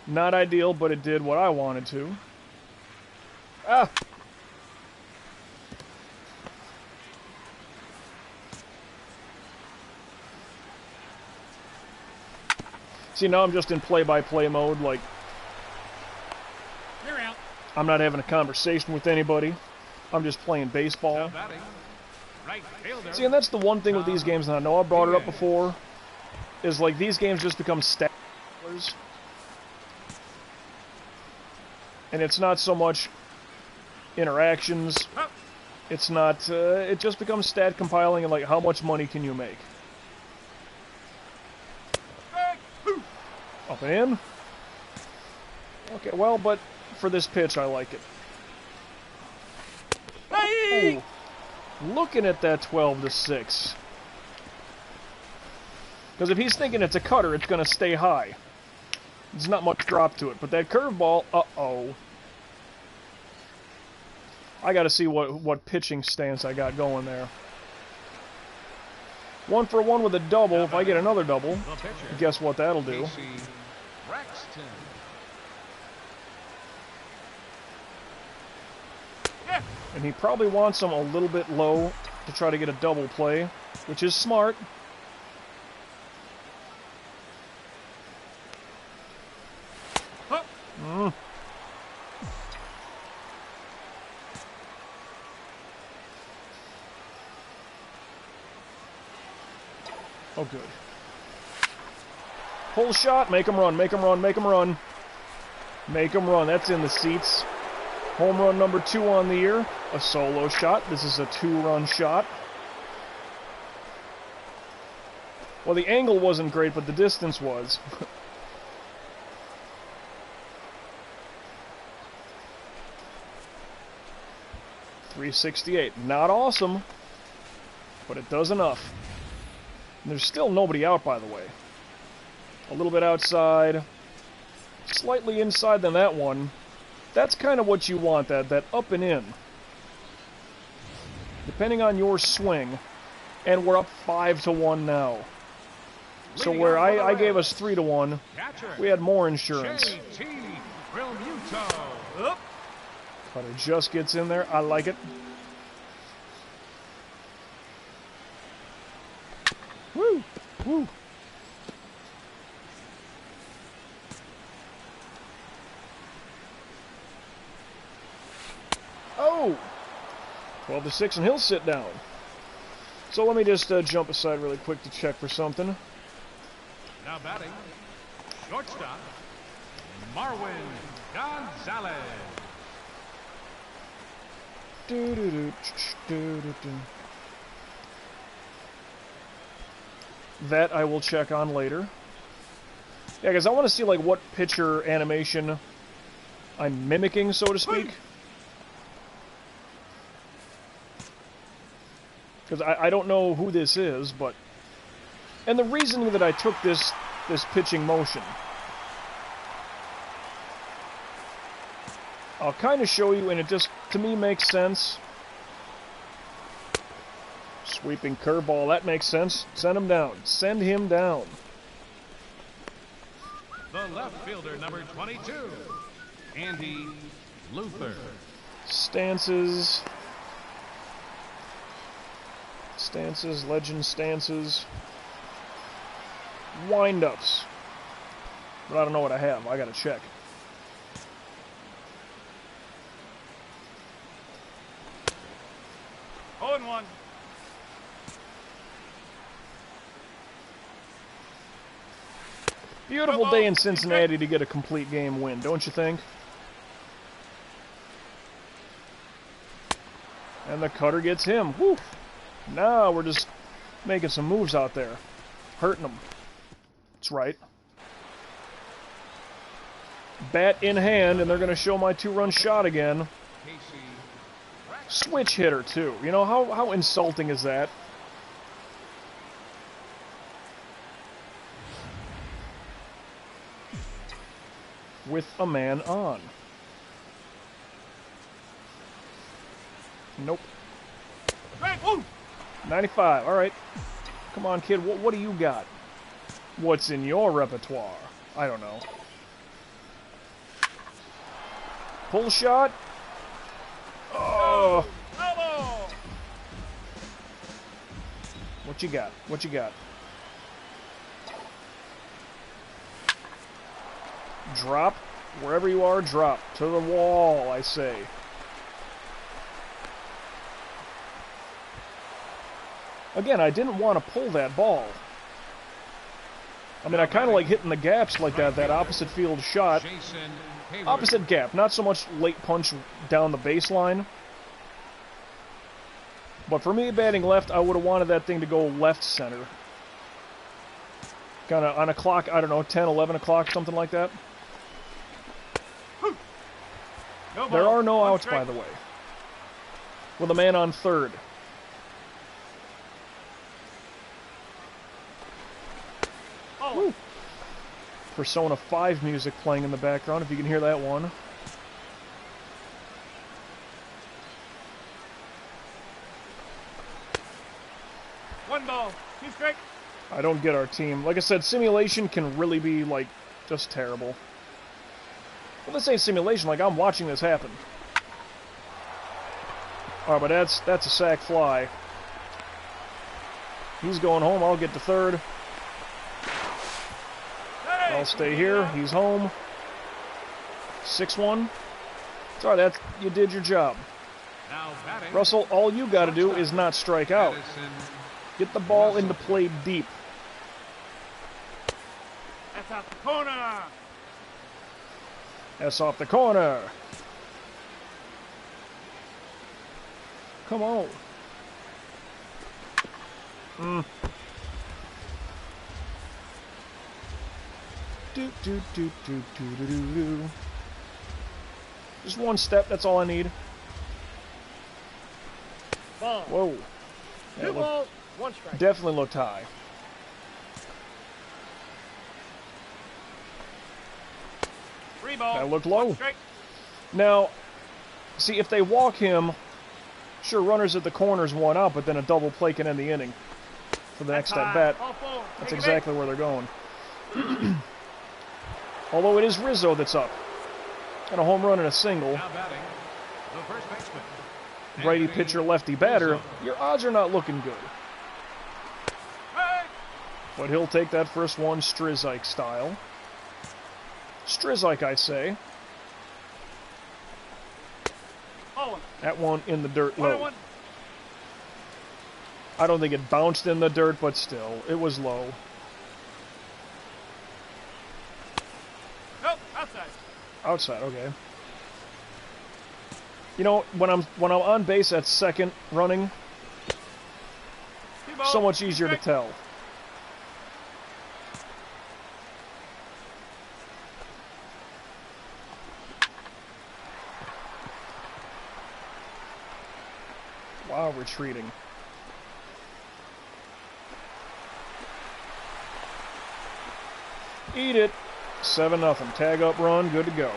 Not ideal, but it did what I wanted to. Ah! See, now I'm just in play-by-play mode, like... You're out. I'm not having a conversation with anybody. I'm just playing baseball. See, and that's the one thing with these games, and I know I brought it up before, is like these games just become stat killers. And it's not so much interactions. It's not, it just becomes stat compiling and like how much money can you make. Up and in. Okay, well, but for this pitch, I like it. Ooh, looking at that 12-6. Because if he's thinking it's a cutter, it's going to stay high. There's not much drop to it. But that curveball, uh-oh. I got to see what pitching stance I got going there. 1 for 1 with a double. If I get another double, guess what that'll do? And he probably wants him a little bit low to try to get a double play, which is smart. Oh, good. Pull shot, make him run, make him run, make him run. Make him run, that's in the seats. Home run number 2 on the year. A solo shot. This is a 2-run shot. Well, the angle wasn't great, but the distance was. 368. Not awesome. but it does enough. And there's still nobody out, by the way. A little bit outside, slightly inside than that one. That's kind of what you want, that up and in. Depending on your swing. And we're up 5-1 now. So where I gave us 3-1, we had more insurance. But it just gets in there. I like it. Woo! Woo! Oh! 12-6, and he'll sit down. So let me just jump aside really quick to check for something. Now batting, shortstop, Marwin Gonzalez. That I will check on later. Yeah, because I want to see like what pitcher animation I'm mimicking, so to speak. Because I don't know who this is, but... And the reason that I took this pitching motion, I'll kind of show you, and it just, to me, makes sense. Sweeping curveball, that makes sense. Send him down. Send him down. The left fielder, number 22, Andy Luther. Stances. Stances, legend stances. Wind-ups. But I don't know what I have. I gotta check. Oh, and 1. Beautiful day in Cincinnati to get a complete game win, don't you think? And the cutter gets him. Woo! Now we're just making some moves out there. Hurting them. That's right. Bat in hand, and they're going to show my 2-run shot again. Switch hitter, too. You know, how insulting is that? With a man on. Nope. 95, alright. Come on, kid, what do you got? What's in your repertoire? I don't know. Pull shot? Oh! What you got? What you got? Drop. Wherever you are, drop. To the wall, I say. Again, I didn't want to pull that ball. I mean, I kind of like hitting the gaps like that opposite field shot. Opposite gap, not so much late punch down the baseline. But for me, batting left, I would have wanted that thing to go left center. Kind of on a clock, I don't know, 10, 11 o'clock, something like that. There are no outs, by the way. With a man on third. Woo. Persona 5 music playing in the background, if you can hear that one. One ball. 2 strike. I don't get our team. Like I said, simulation can really be, like, just terrible. Well, this ain't simulation, like, I'm watching this happen. Alright, but that's a sac fly. He's going home, I'll get to third. I'll stay here. He's home. 6-1. Sorry, you did your job. Russell, all you got to do is not strike out. Get the ball into play deep. That's out the corner. That's off the corner. Come on. Do. Just one step, that's all I need. Ball. Whoa. Two ball. One strike. Definitely looked high. Three ball. That looked low. One strike. Now, see, if they walk him, sure, runners at the corners one out, but then a double play can end the inning. For the next at bat, Ball four. that's Take it exactly where they're going. Although it is Rizzo that's up. And a home run and a single. Now batting, the first baseman. Righty Anthony pitcher, lefty batter. Rizzo. Your odds are not looking good. Hey! But he'll take that first one Strizike style. Strizike, I say. Ball one. That one in the dirt One low. and one. I don't think it bounced in the dirt, but still, it was low. Nope. Outside. Outside, okay. You know, when I'm on base at second running, Two ball. so much easier to Strike. tell. Wow, retreating. Eat it. 7-0. Tag up run, good to go.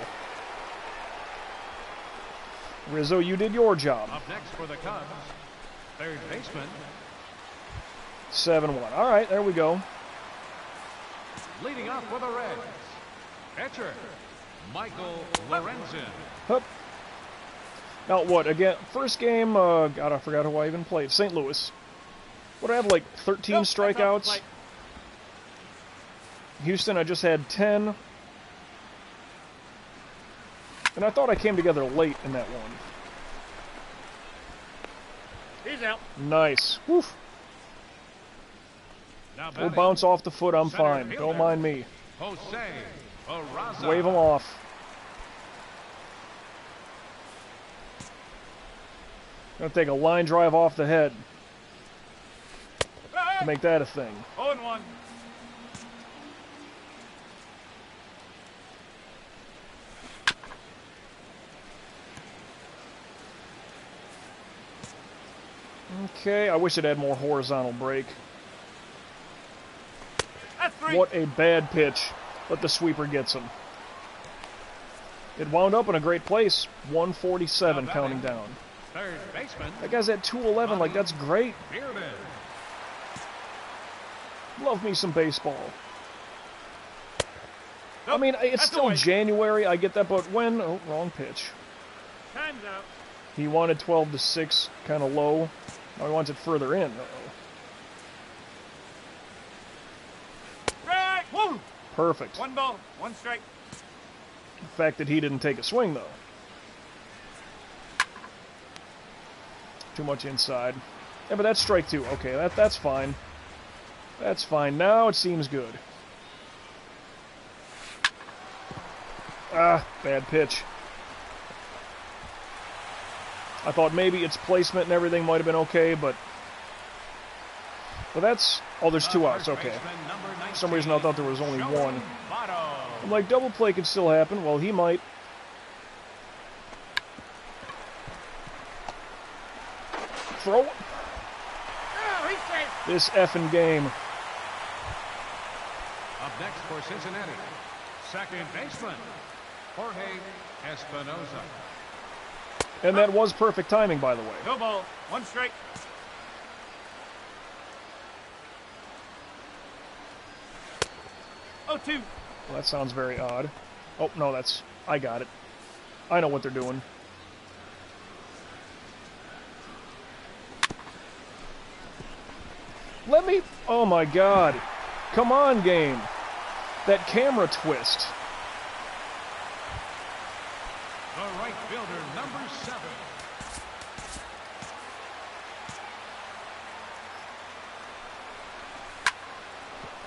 Rizzo, you did your job. Up next for the Cubs, third baseman. 7-1. All right, there we go. Leading off for the Reds, catcher Michael Lorenzen. Hup. Now what, again, first game, God, I forgot who I even played. St. Louis. What do I have, like 13 Nope, that's off the strikeouts? plate. Houston, I just had 10. And I thought I came together late in that one. He's out. Nice. Woof. Now We'll batting, bounce off the foot, I'm Center fine. fielder. Don't mind me. Jose Barraza. Wave them off. Gonna take a line drive off the head to make that a thing. 0 and 1. Okay, I wish it had more horizontal break. That's 3. What a bad pitch, but the sweeper gets him. It wound up in a great place. 147 counting down. Third baseman, That guy's at 211, like that's great. Bearden. Love me some baseball. Nope, I mean, it's that's still away. January, I get that, but when... Oh, wrong pitch. Time's out. He wanted 12 to 6, kind of low. Now he wants it further in. Uh-oh. Strike. Woo. Perfect. 1 ball. 1 strike. The fact that he didn't take a swing, though. Too much inside. Yeah, but that's strike 2. Okay, that's fine. That's fine. Now it seems good. Ah, bad pitch. I thought maybe its placement and everything might have been okay, but... Well, that's... Oh, there's 2 outs. Okay. For some reason I thought there was only 1. I'm like, double play could still happen. Well, he might. Throw. Oh, he's safe. This effing game. Up next for Cincinnati, second baseman, Jorge Espinosa. And that was perfect timing, by the way. No ball. 1 strike. Oh, 2. Well, that sounds very odd. Oh, no, that's... I got it. I know what they're doing. Let me... Oh, my God. Come on, game. That camera twist. The right fielder, number 7.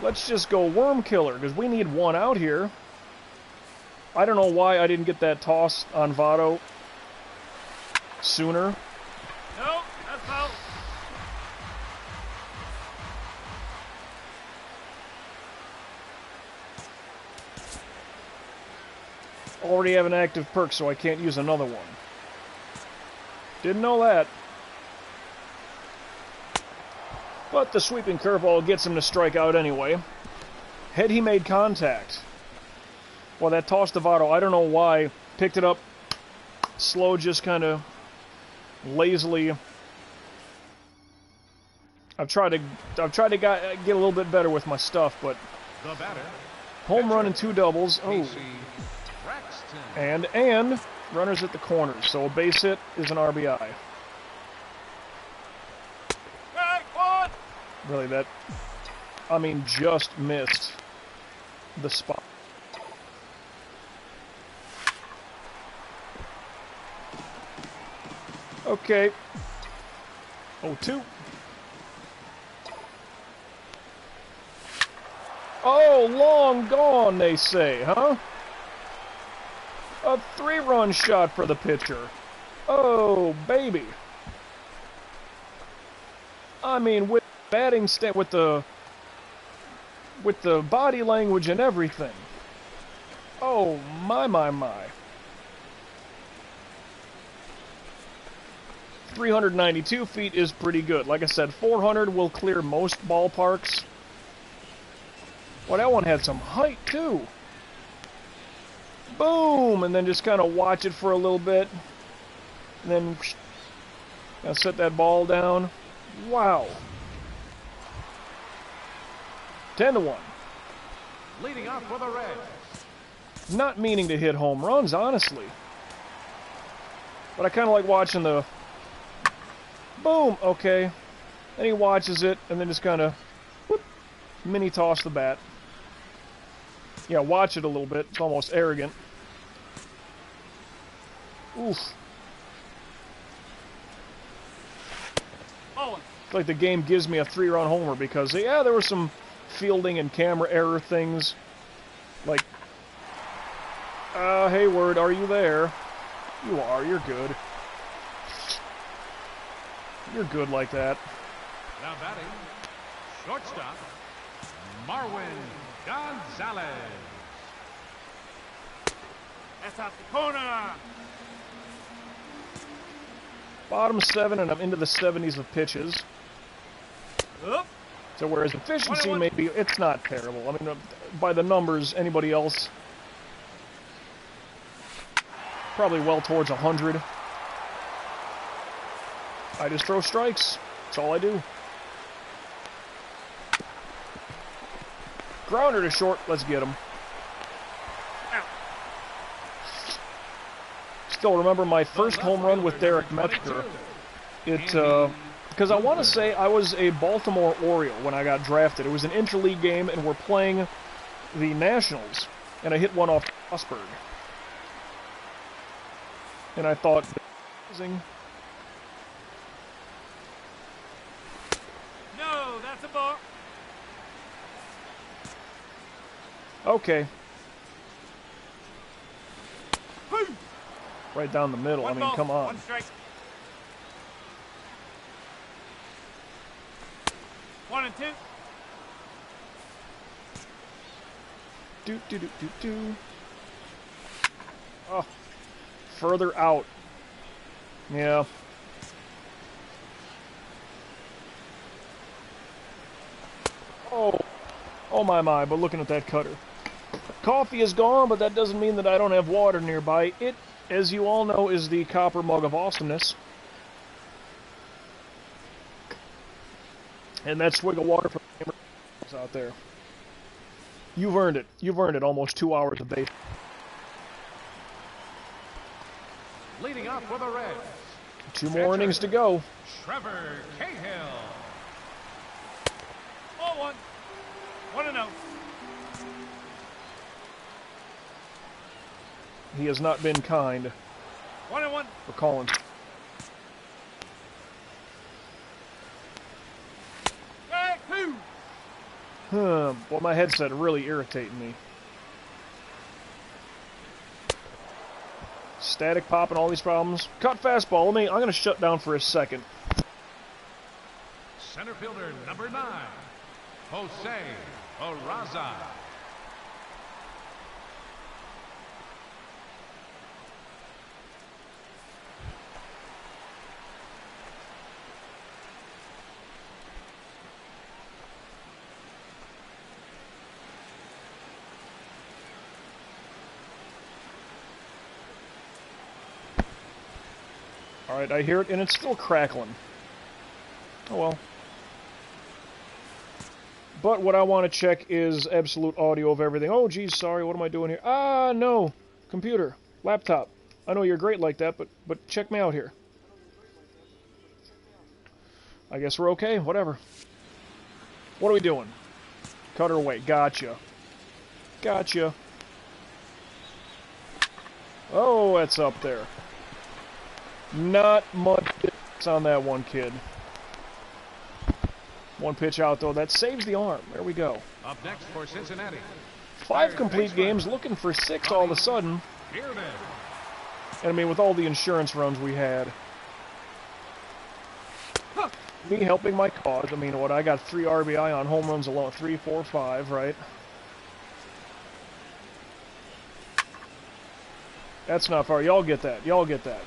Let's just go worm killer, because we need 1 out here. I don't know why I didn't get that toss on Votto sooner. No, that's foul. Already have an active perk, so I can't use another one. Didn't know that. But the sweeping curveball gets him to strike out anyway. Had he made contact? Well, that toss to Votto, I don't know why. Picked it up slow, just kind of lazily. I've tried to get a little bit better with my stuff, but The batter, home run and 2 doubles. Oh, Casey Braxton. and runners at the corners. So a base hit is an RBI. Really, that, I mean, just missed the spot. Okay. 0-2. Oh, long gone, they say, huh? A 3-run shot for the pitcher. Oh, baby. I mean, with batting with the body language and everything. Oh, my. 392 feet is pretty good. Like I said, 400 will clear most ballparks. Well, that one had some height, too. Boom! And then just kind of watch it for a little bit. And then set that ball down. Wow. 10-1. Leading off for the Reds. Not meaning to hit home runs, honestly. But I kind of like watching the... Boom! Okay. Then he watches it, and then just kind of... mini toss the bat. Yeah, watch it a little bit. It's almost arrogant. Oof. It's like the game gives me a 3-run homer because, yeah, there were some fielding and camera error things. Like, Hayward, are you there? You are. You're good. You're good like that. Now batting, shortstop, Marwin Gonzalez. That's out the corner. Bottom 7, and I'm into the 70s of pitches. Up. So whereas efficiency maybe it's not terrible. I mean, by the numbers, anybody else probably well towards 100. I just throw strikes. That's all I do. Grounder to short. Let's get him. Still remember my first home run with Derek Metzger. Because I want to say I was a Baltimore Oriole when I got drafted. It was an interleague game, and we're playing the Nationals, and I hit one off Strasburg. And I thought, amazing. No, that's a ball. Okay. Right down the middle. I mean, come on. 1 strike. 1 and 2. Do. Oh, further out. Yeah. Oh my, but looking at that cutter. Coffee is gone, but that doesn't mean that I don't have water nearby. It, as you all know, is the copper mug of awesomeness. And that swig of water from the out there. You've earned it. You've earned it. Almost 2 hours of base. Leading off for the Reds. 2 more innings to go. Trevor Cahill. 0-1. 1-0. He has not been kind 1-1. for Collins. Well, my headset really irritating me. Static pop and all these problems. Cut fastball. I'm going to shut down for a second. Center fielder number 9, Jose Arraza. Alright, I hear it, and it's still crackling. Oh well. But what I want to check is absolute audio of everything. Oh, geez, sorry, what am I doing here? Ah, no. Computer. Laptop. I know you're great like that, but check me out here. I guess we're okay, whatever. What are we doing? Cut her away. Gotcha. Gotcha. Oh, that's up there. Not much on that one, kid. One pitch out, though. That saves the arm. There we go. Up next for Cincinnati. 5 complete games, looking for 6 all of a sudden. And I mean, with all the insurance runs we had. Me helping my cause. I mean, what, I got 3 RBI on home runs alone. 3, 4, 5, right? That's not far. Y'all get that. Y'all get that.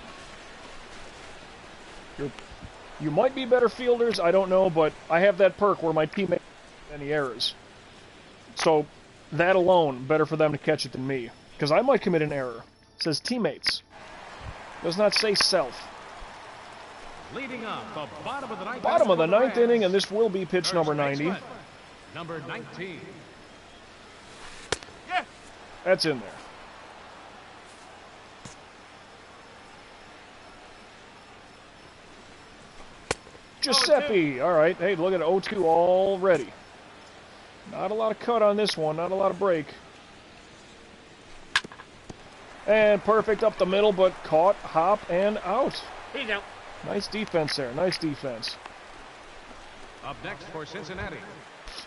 You might be better fielders, I don't know, but I have that perk where my teammates don't make any errors. So, that alone, better for them to catch it than me. Because I might commit an error. It says teammates. It does not say self. Leading up, the bottom of the ninth. Bottom of the 9th inning, and this will be pitch number 90. Number 19. Yeah. That's in there. Giuseppe! Alright, hey, look at it, 0-2 already. Not a lot of cut on this one, not a lot of break. And perfect up the middle, but caught, hop, and out. He's out. Nice defense there, nice defense. Up next for Cincinnati,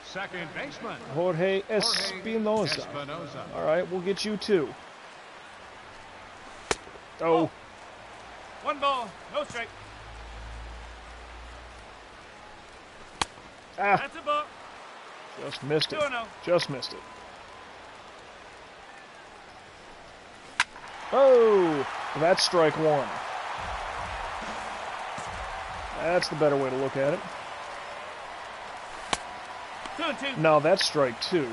second baseman, Jorge Espinosa. Alright, we'll get you too. Oh. 1 ball, no strike. Ah, That's a ball. just missed it. 2-0. Just missed it. Oh, that's strike 1. That's the better way to look at it. 2-2. Now that's strike 2.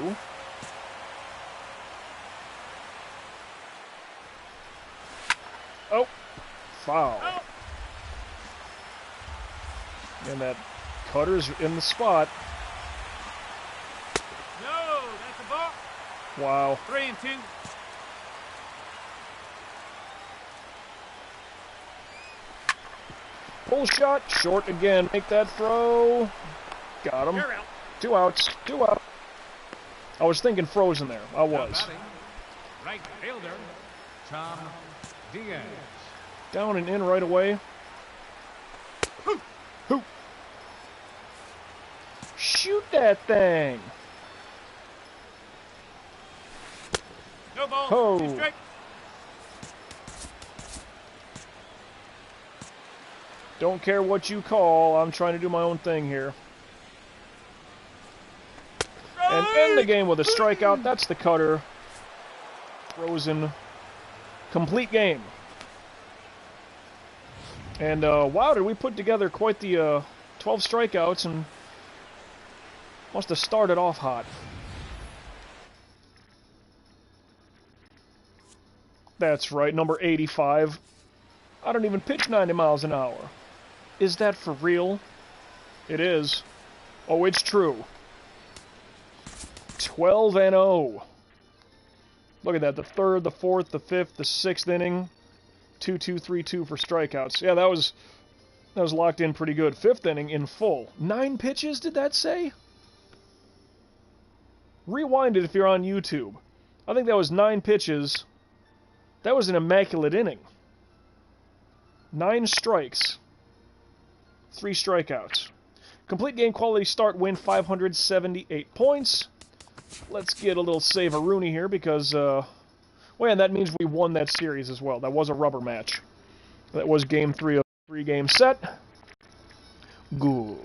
Oh, foul. Oh. And that cutter's in the spot. No, that's a ball. Wow. 3-2. Pull shot, short again. Make that throw. Got him. You're out. 2 outs. 2 out. I was thinking frozen there. I was. right fielder, Tom Diaz. Down and in right away. Hoop. Shoot that thing. No ball. Ho. 2 strike. Don't care what you call. I'm trying to do my own thing here. And end the game with a strikeout. That's the cutter. Frozen. Complete game. And, wow, did we put together quite the 12 strikeouts, and must have started off hot. That's right, number 85. I don't even pitch 90 miles an hour. Is that for real? It is. Oh, it's true. 12-0. Look at that, the 3rd, the 4th, the 5th, the 6th inning. 2-2, 3-2 for strikeouts. Yeah, that was locked in pretty good. 5th inning in full. 9 pitches, did that say? Rewind it if you're on YouTube. I think that was 9 pitches. That was an immaculate inning. 9 strikes. 3 strikeouts. Complete game quality start win 578 points. Let's get a little save-a-rooney here because, well, yeah, that means we won that series as well. That was a rubber match. That was game 3 of the 3-game set. Good.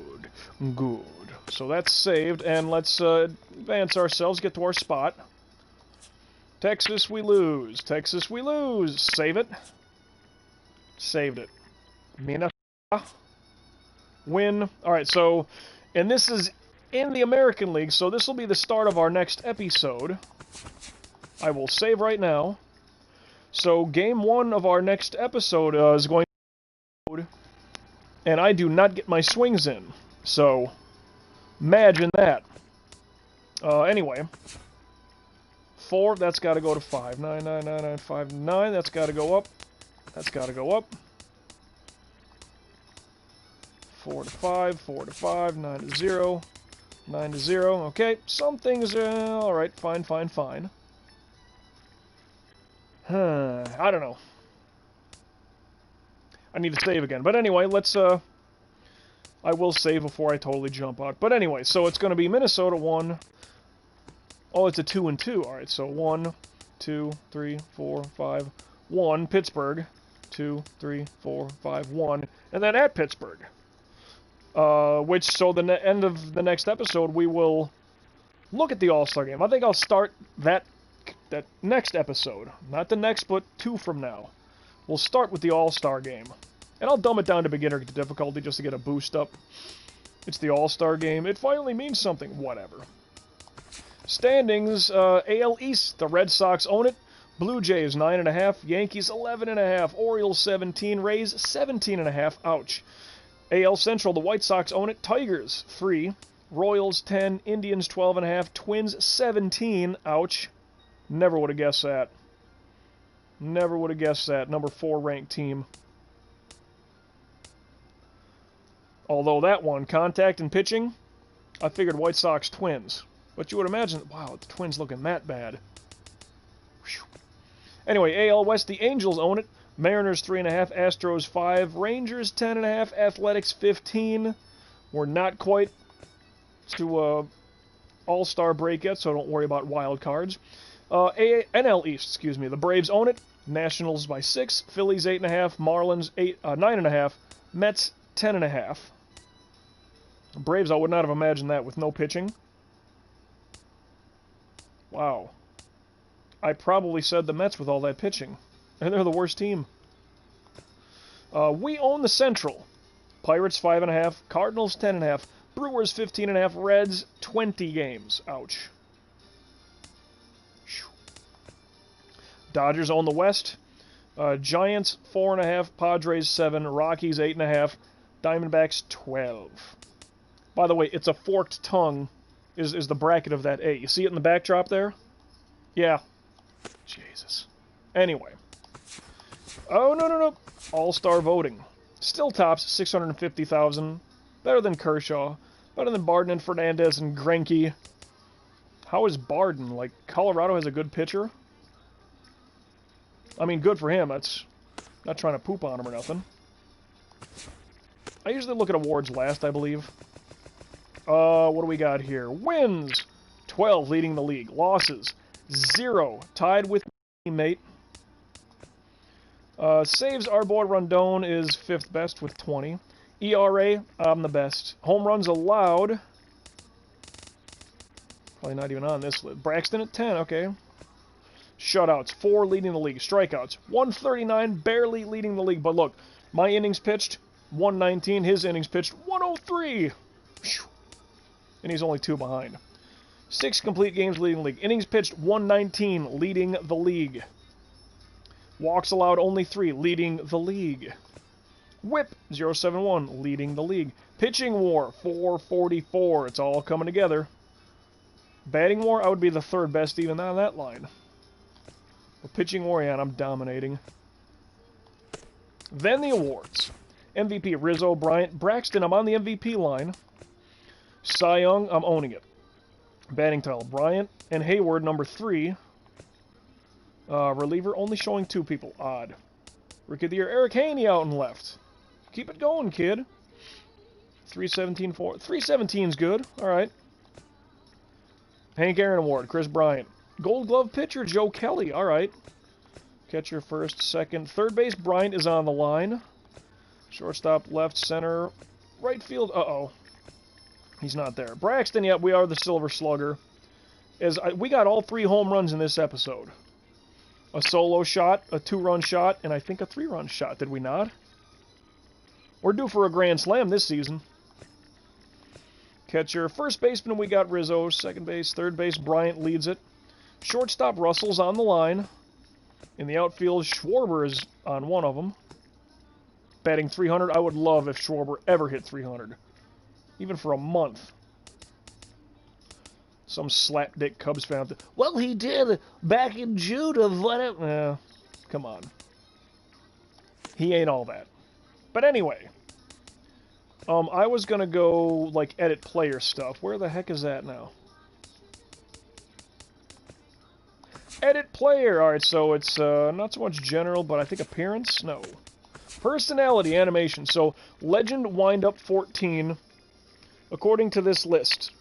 Good. So that's saved, and let's advance ourselves, get to our spot. Texas, we lose. Texas, we lose. Save it. Saved it. Minnesota. Win. Alright, so, and this is in the American League, so this will be the start of our next episode. I will save right now. So, game 1 of our next episode is going to and I do not get my swings in. So, imagine that. Anyway, 4, that's got to go to 5. 9, 9, 9, 9, 5, 9, that's got to go up. That's got to go up. 4 to 5, 4 to 5, 9 to 0, 9 to 0. Okay, some things are alright, fine, fine, fine. I don't know. I need to save again. But anyway, let's, I will save before I totally jump out. But anyway, so it's going to be Minnesota 1. Oh, it's a 2 and 2. Alright, so 1, 2, 3, 4, 5, 1. Pittsburgh. 2, 3, 4, 5, 1. And then at Pittsburgh. Which, so the end of the next episode, we will look at the All-Star game. I think I'll start that next episode. Not the next, but 2 from now. We'll start with the All-Star game. And I'll dumb it down to beginner difficulty just to get a boost up. It's the All-Star game. It finally means something. Whatever. Standings, AL East. The Red Sox own it. Blue Jays 9.5. Yankees 11.5. Orioles 17. Rays 17.5. Ouch. AL Central, the White Sox own it. Tigers 3. Royals 10. Indians 12.5. Twins 17. Ouch. Never would have guessed that. Never would have guessed that. Number 4 ranked team. Although that one, contact and pitching, I figured White Sox Twins. But you would imagine, wow, the Twins looking that bad. Whew. Anyway, AL West, the Angels own it. Mariners 3.5, Astros 5, Rangers 10.5, Athletics 15. We're not quite to All-Star break yet, so don't worry about wild cards. NL East, excuse me. The Braves own it. Nationals by 6, Phillies 8.5, Marlins 9.5, Mets 10.5. Braves, I would not have imagined that with no pitching. Wow. I probably said the Mets with all that pitching. And they're the worst team. We own the Central. Pirates 5.5, Cardinals 10.5, Brewers 15.5, Reds 20 games. Ouch. Dodgers own the West. Giants 4.5, Padres 7, Rockies 8.5, Diamondbacks 12. By the way, it's a forked tongue is the bracket of that A. You see it in the backdrop there? Yeah. Jesus. Anyway. Oh, no. All-Star voting. Still tops 650,000. Better than Kershaw. Better than Barden and Fernandez and Greinke. How is Barden? Like, Colorado has a good pitcher? I mean, good for him. That's not trying to poop on him or nothing. I usually look at awards last, I believe. What do we got here? Wins! 12, leading the league. Losses, 0, tied with teammate. Saves, our boy Rondon is 5th best with 20. ERA, I'm the best. Home runs allowed. Probably not even on this list. Braxton at 10, okay. Shutouts, 4, leading the league. Strikeouts, 139, barely leading the league. But look, my innings pitched, 119. His innings pitched, 103. And he's only 2 behind. 6 complete games leading the league. Innings pitched, 119, leading the league. Walks allowed, only 3, leading the league. Whip, 0.71, leading the league. Pitching WAR, 444. It's all coming together. Batting WAR, I would be the 3rd best even on that line. But pitching WAR, yeah, I'm dominating. Then the awards. MVP, Rizzo, Bryant, Braxton, I'm on the MVP line. Cy Young, I'm owning it. Batting title, Bryant and Hayward, number 3. Reliever, only showing 2 people. Odd. Rookie of the Year, Eric Haney out and left. Keep it going, kid. 317, 4. 317's good. All right. Hank Aaron Award, Chris Bryant. Gold Glove pitcher, Joe Kelly. All right. Catcher first, second. Third base, Bryant is on the line. Shortstop, left, center, right field. Uh-oh. He's not there. Braxton, yeah, we are the Silver Slugger. We got all 3 home runs in this episode. A solo shot, a 2-run shot, and I think a 3-run shot. Did we not? We're due for a grand slam this season. Catcher, first baseman, we got Rizzo. Second base, third base, Bryant leads it. Shortstop, Russell's on the line. In the outfield, Schwarber is on one of them. batting 300. I would love if Schwarber ever hit 300. Even for a month. Some slapdick Cubs fan out there. Well, he did back in June of whatever. Come on. He ain't all that. But anyway. I was gonna go, like, edit player stuff. Where the heck is that now? Edit player! Alright, so it's, not so much general, but I think appearance? No. Personality animation. So, Legend Windup 14, according to this list.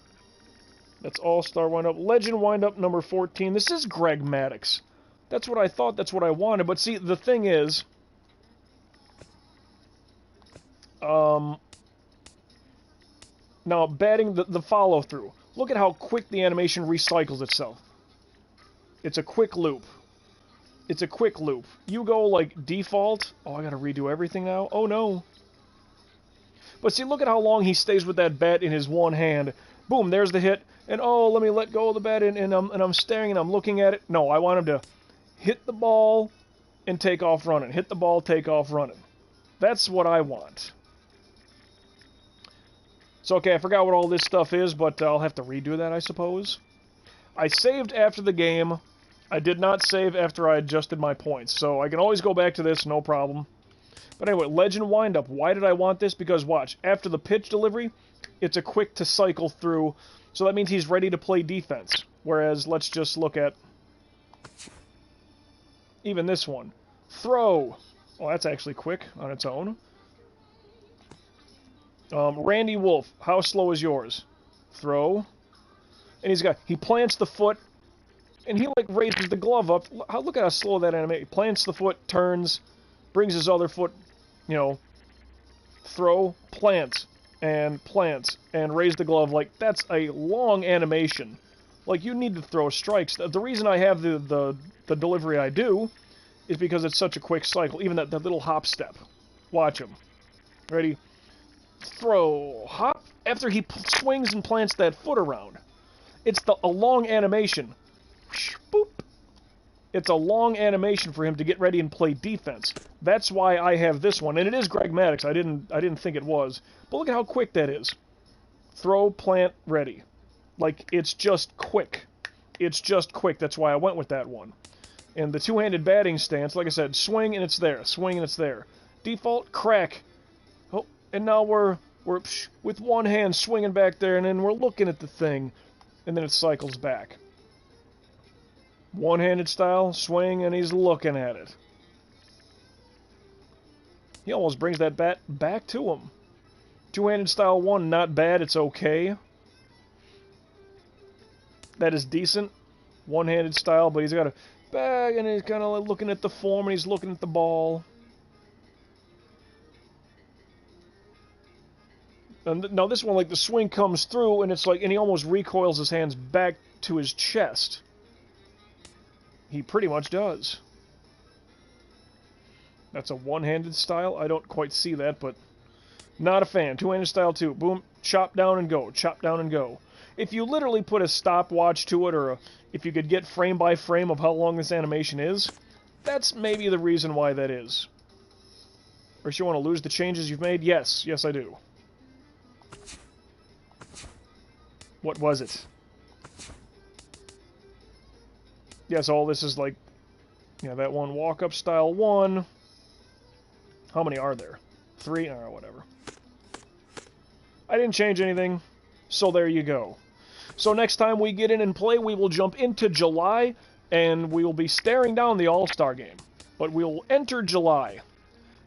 That's All-Star Windup. Legend Windup number 14. This is Greg Maddux. That's what I thought, that's what I wanted. But see, the thing is... Now, batting the follow-through. Look at how quick the animation recycles itself. It's a quick loop. It's a quick loop. You go, like, default. Oh, I gotta redo everything now? Oh, no. But see, look at how long he stays with that bat in his one hand. Boom, there's the hit. And, oh, let me let go of the bat, and I'm staring, and I'm looking at it. No, I want him to hit the ball and take off running. Hit the ball, take off running. That's what I want. So, okay, I forgot what all this stuff is, but I'll have to redo that, I suppose. I saved after the game. I did not save after I adjusted my points, so I can always go back to this, no problem. But anyway, Legend Windup. Why did I want this? Because, watch, after the pitch delivery, it's a quick to cycle through, so that means he's ready to play defense. Whereas, let's just look at even this one. Throw. Oh, that's actually quick on its own. Randy Wolf, how slow is yours? Throw. And he plants the foot, and he, like, raises the glove up. Look at how slow that animation. He plants the foot, turns, brings his other foot, you know, throw, plants, and raise the glove. Like, that's a long animation. Like, you need to throw strikes. The reason I have the delivery I do is because it's such a quick cycle. Even that little hop step. Watch him. Ready? Throw, hop, after he swings and plants that foot around. It's a long animation. Boop. It's a long animation for him to get ready and play defense. That's why I have this one, and it is Greg Maddux. I didn't think it was. But look at how quick that is. Throw, plant, ready. Like, it's just quick. It's just quick. That's why I went with that one. And the two-handed batting stance, like I said, swing and it's there. Swing and it's there. Default, crack. Oh, and now we're with one hand swinging back there, and then we're looking at the thing, and then it cycles back. One-handed style, swing, and he's looking at it. He almost brings that bat back to him. Two-handed style 1, not bad, it's okay. That is decent. One-handed style, but he's got a bag, and he's kind of looking at the form, and he's looking at the ball. And now this one, like, the swing comes through, and it's like, and he almost recoils his hands back to his chest. He pretty much does. That's a one-handed style. I don't quite see that, but not a fan. Two-handed style too. Boom, chop down and go. Chop down and go. If you literally put a stopwatch to it, or if you could get frame by frame of how long this animation is, that's maybe the reason why that is. Or if you want to lose the changes you've made? Yes. Yes, I do. What was it? Yes, all this is like, yeah, that one walk-up style 1. How many are there? 3? Or whatever. I didn't change anything, so there you go. So next time we get in and play, we will jump into July, and we will be staring down the All-Star game. But we'll enter July.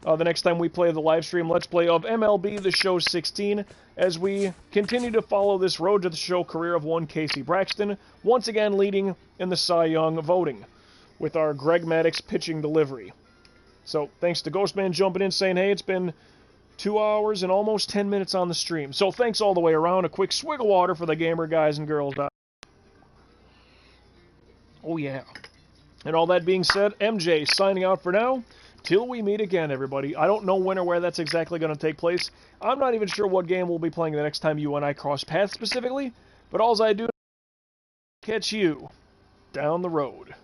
The next time we play the live stream Let's Play of MLB The Show 16, as we continue to follow this Road to the Show career of one Casey Braxton, once again leading in the Cy Young voting, with our Greg Maddux pitching delivery. So, thanks to Ghostman jumping in saying, hey, it's been 2 hours and almost 10 minutes on the stream. So, thanks all the way around. A quick swig of water for the gamer guys and girls. Oh, yeah. And all that being said, MJ signing out for now. Till we meet again, everybody. I don't know when or where that's exactly going to take place. I'm not even sure what game we'll be playing the next time you and I cross paths specifically, but all I do is catch you down the road.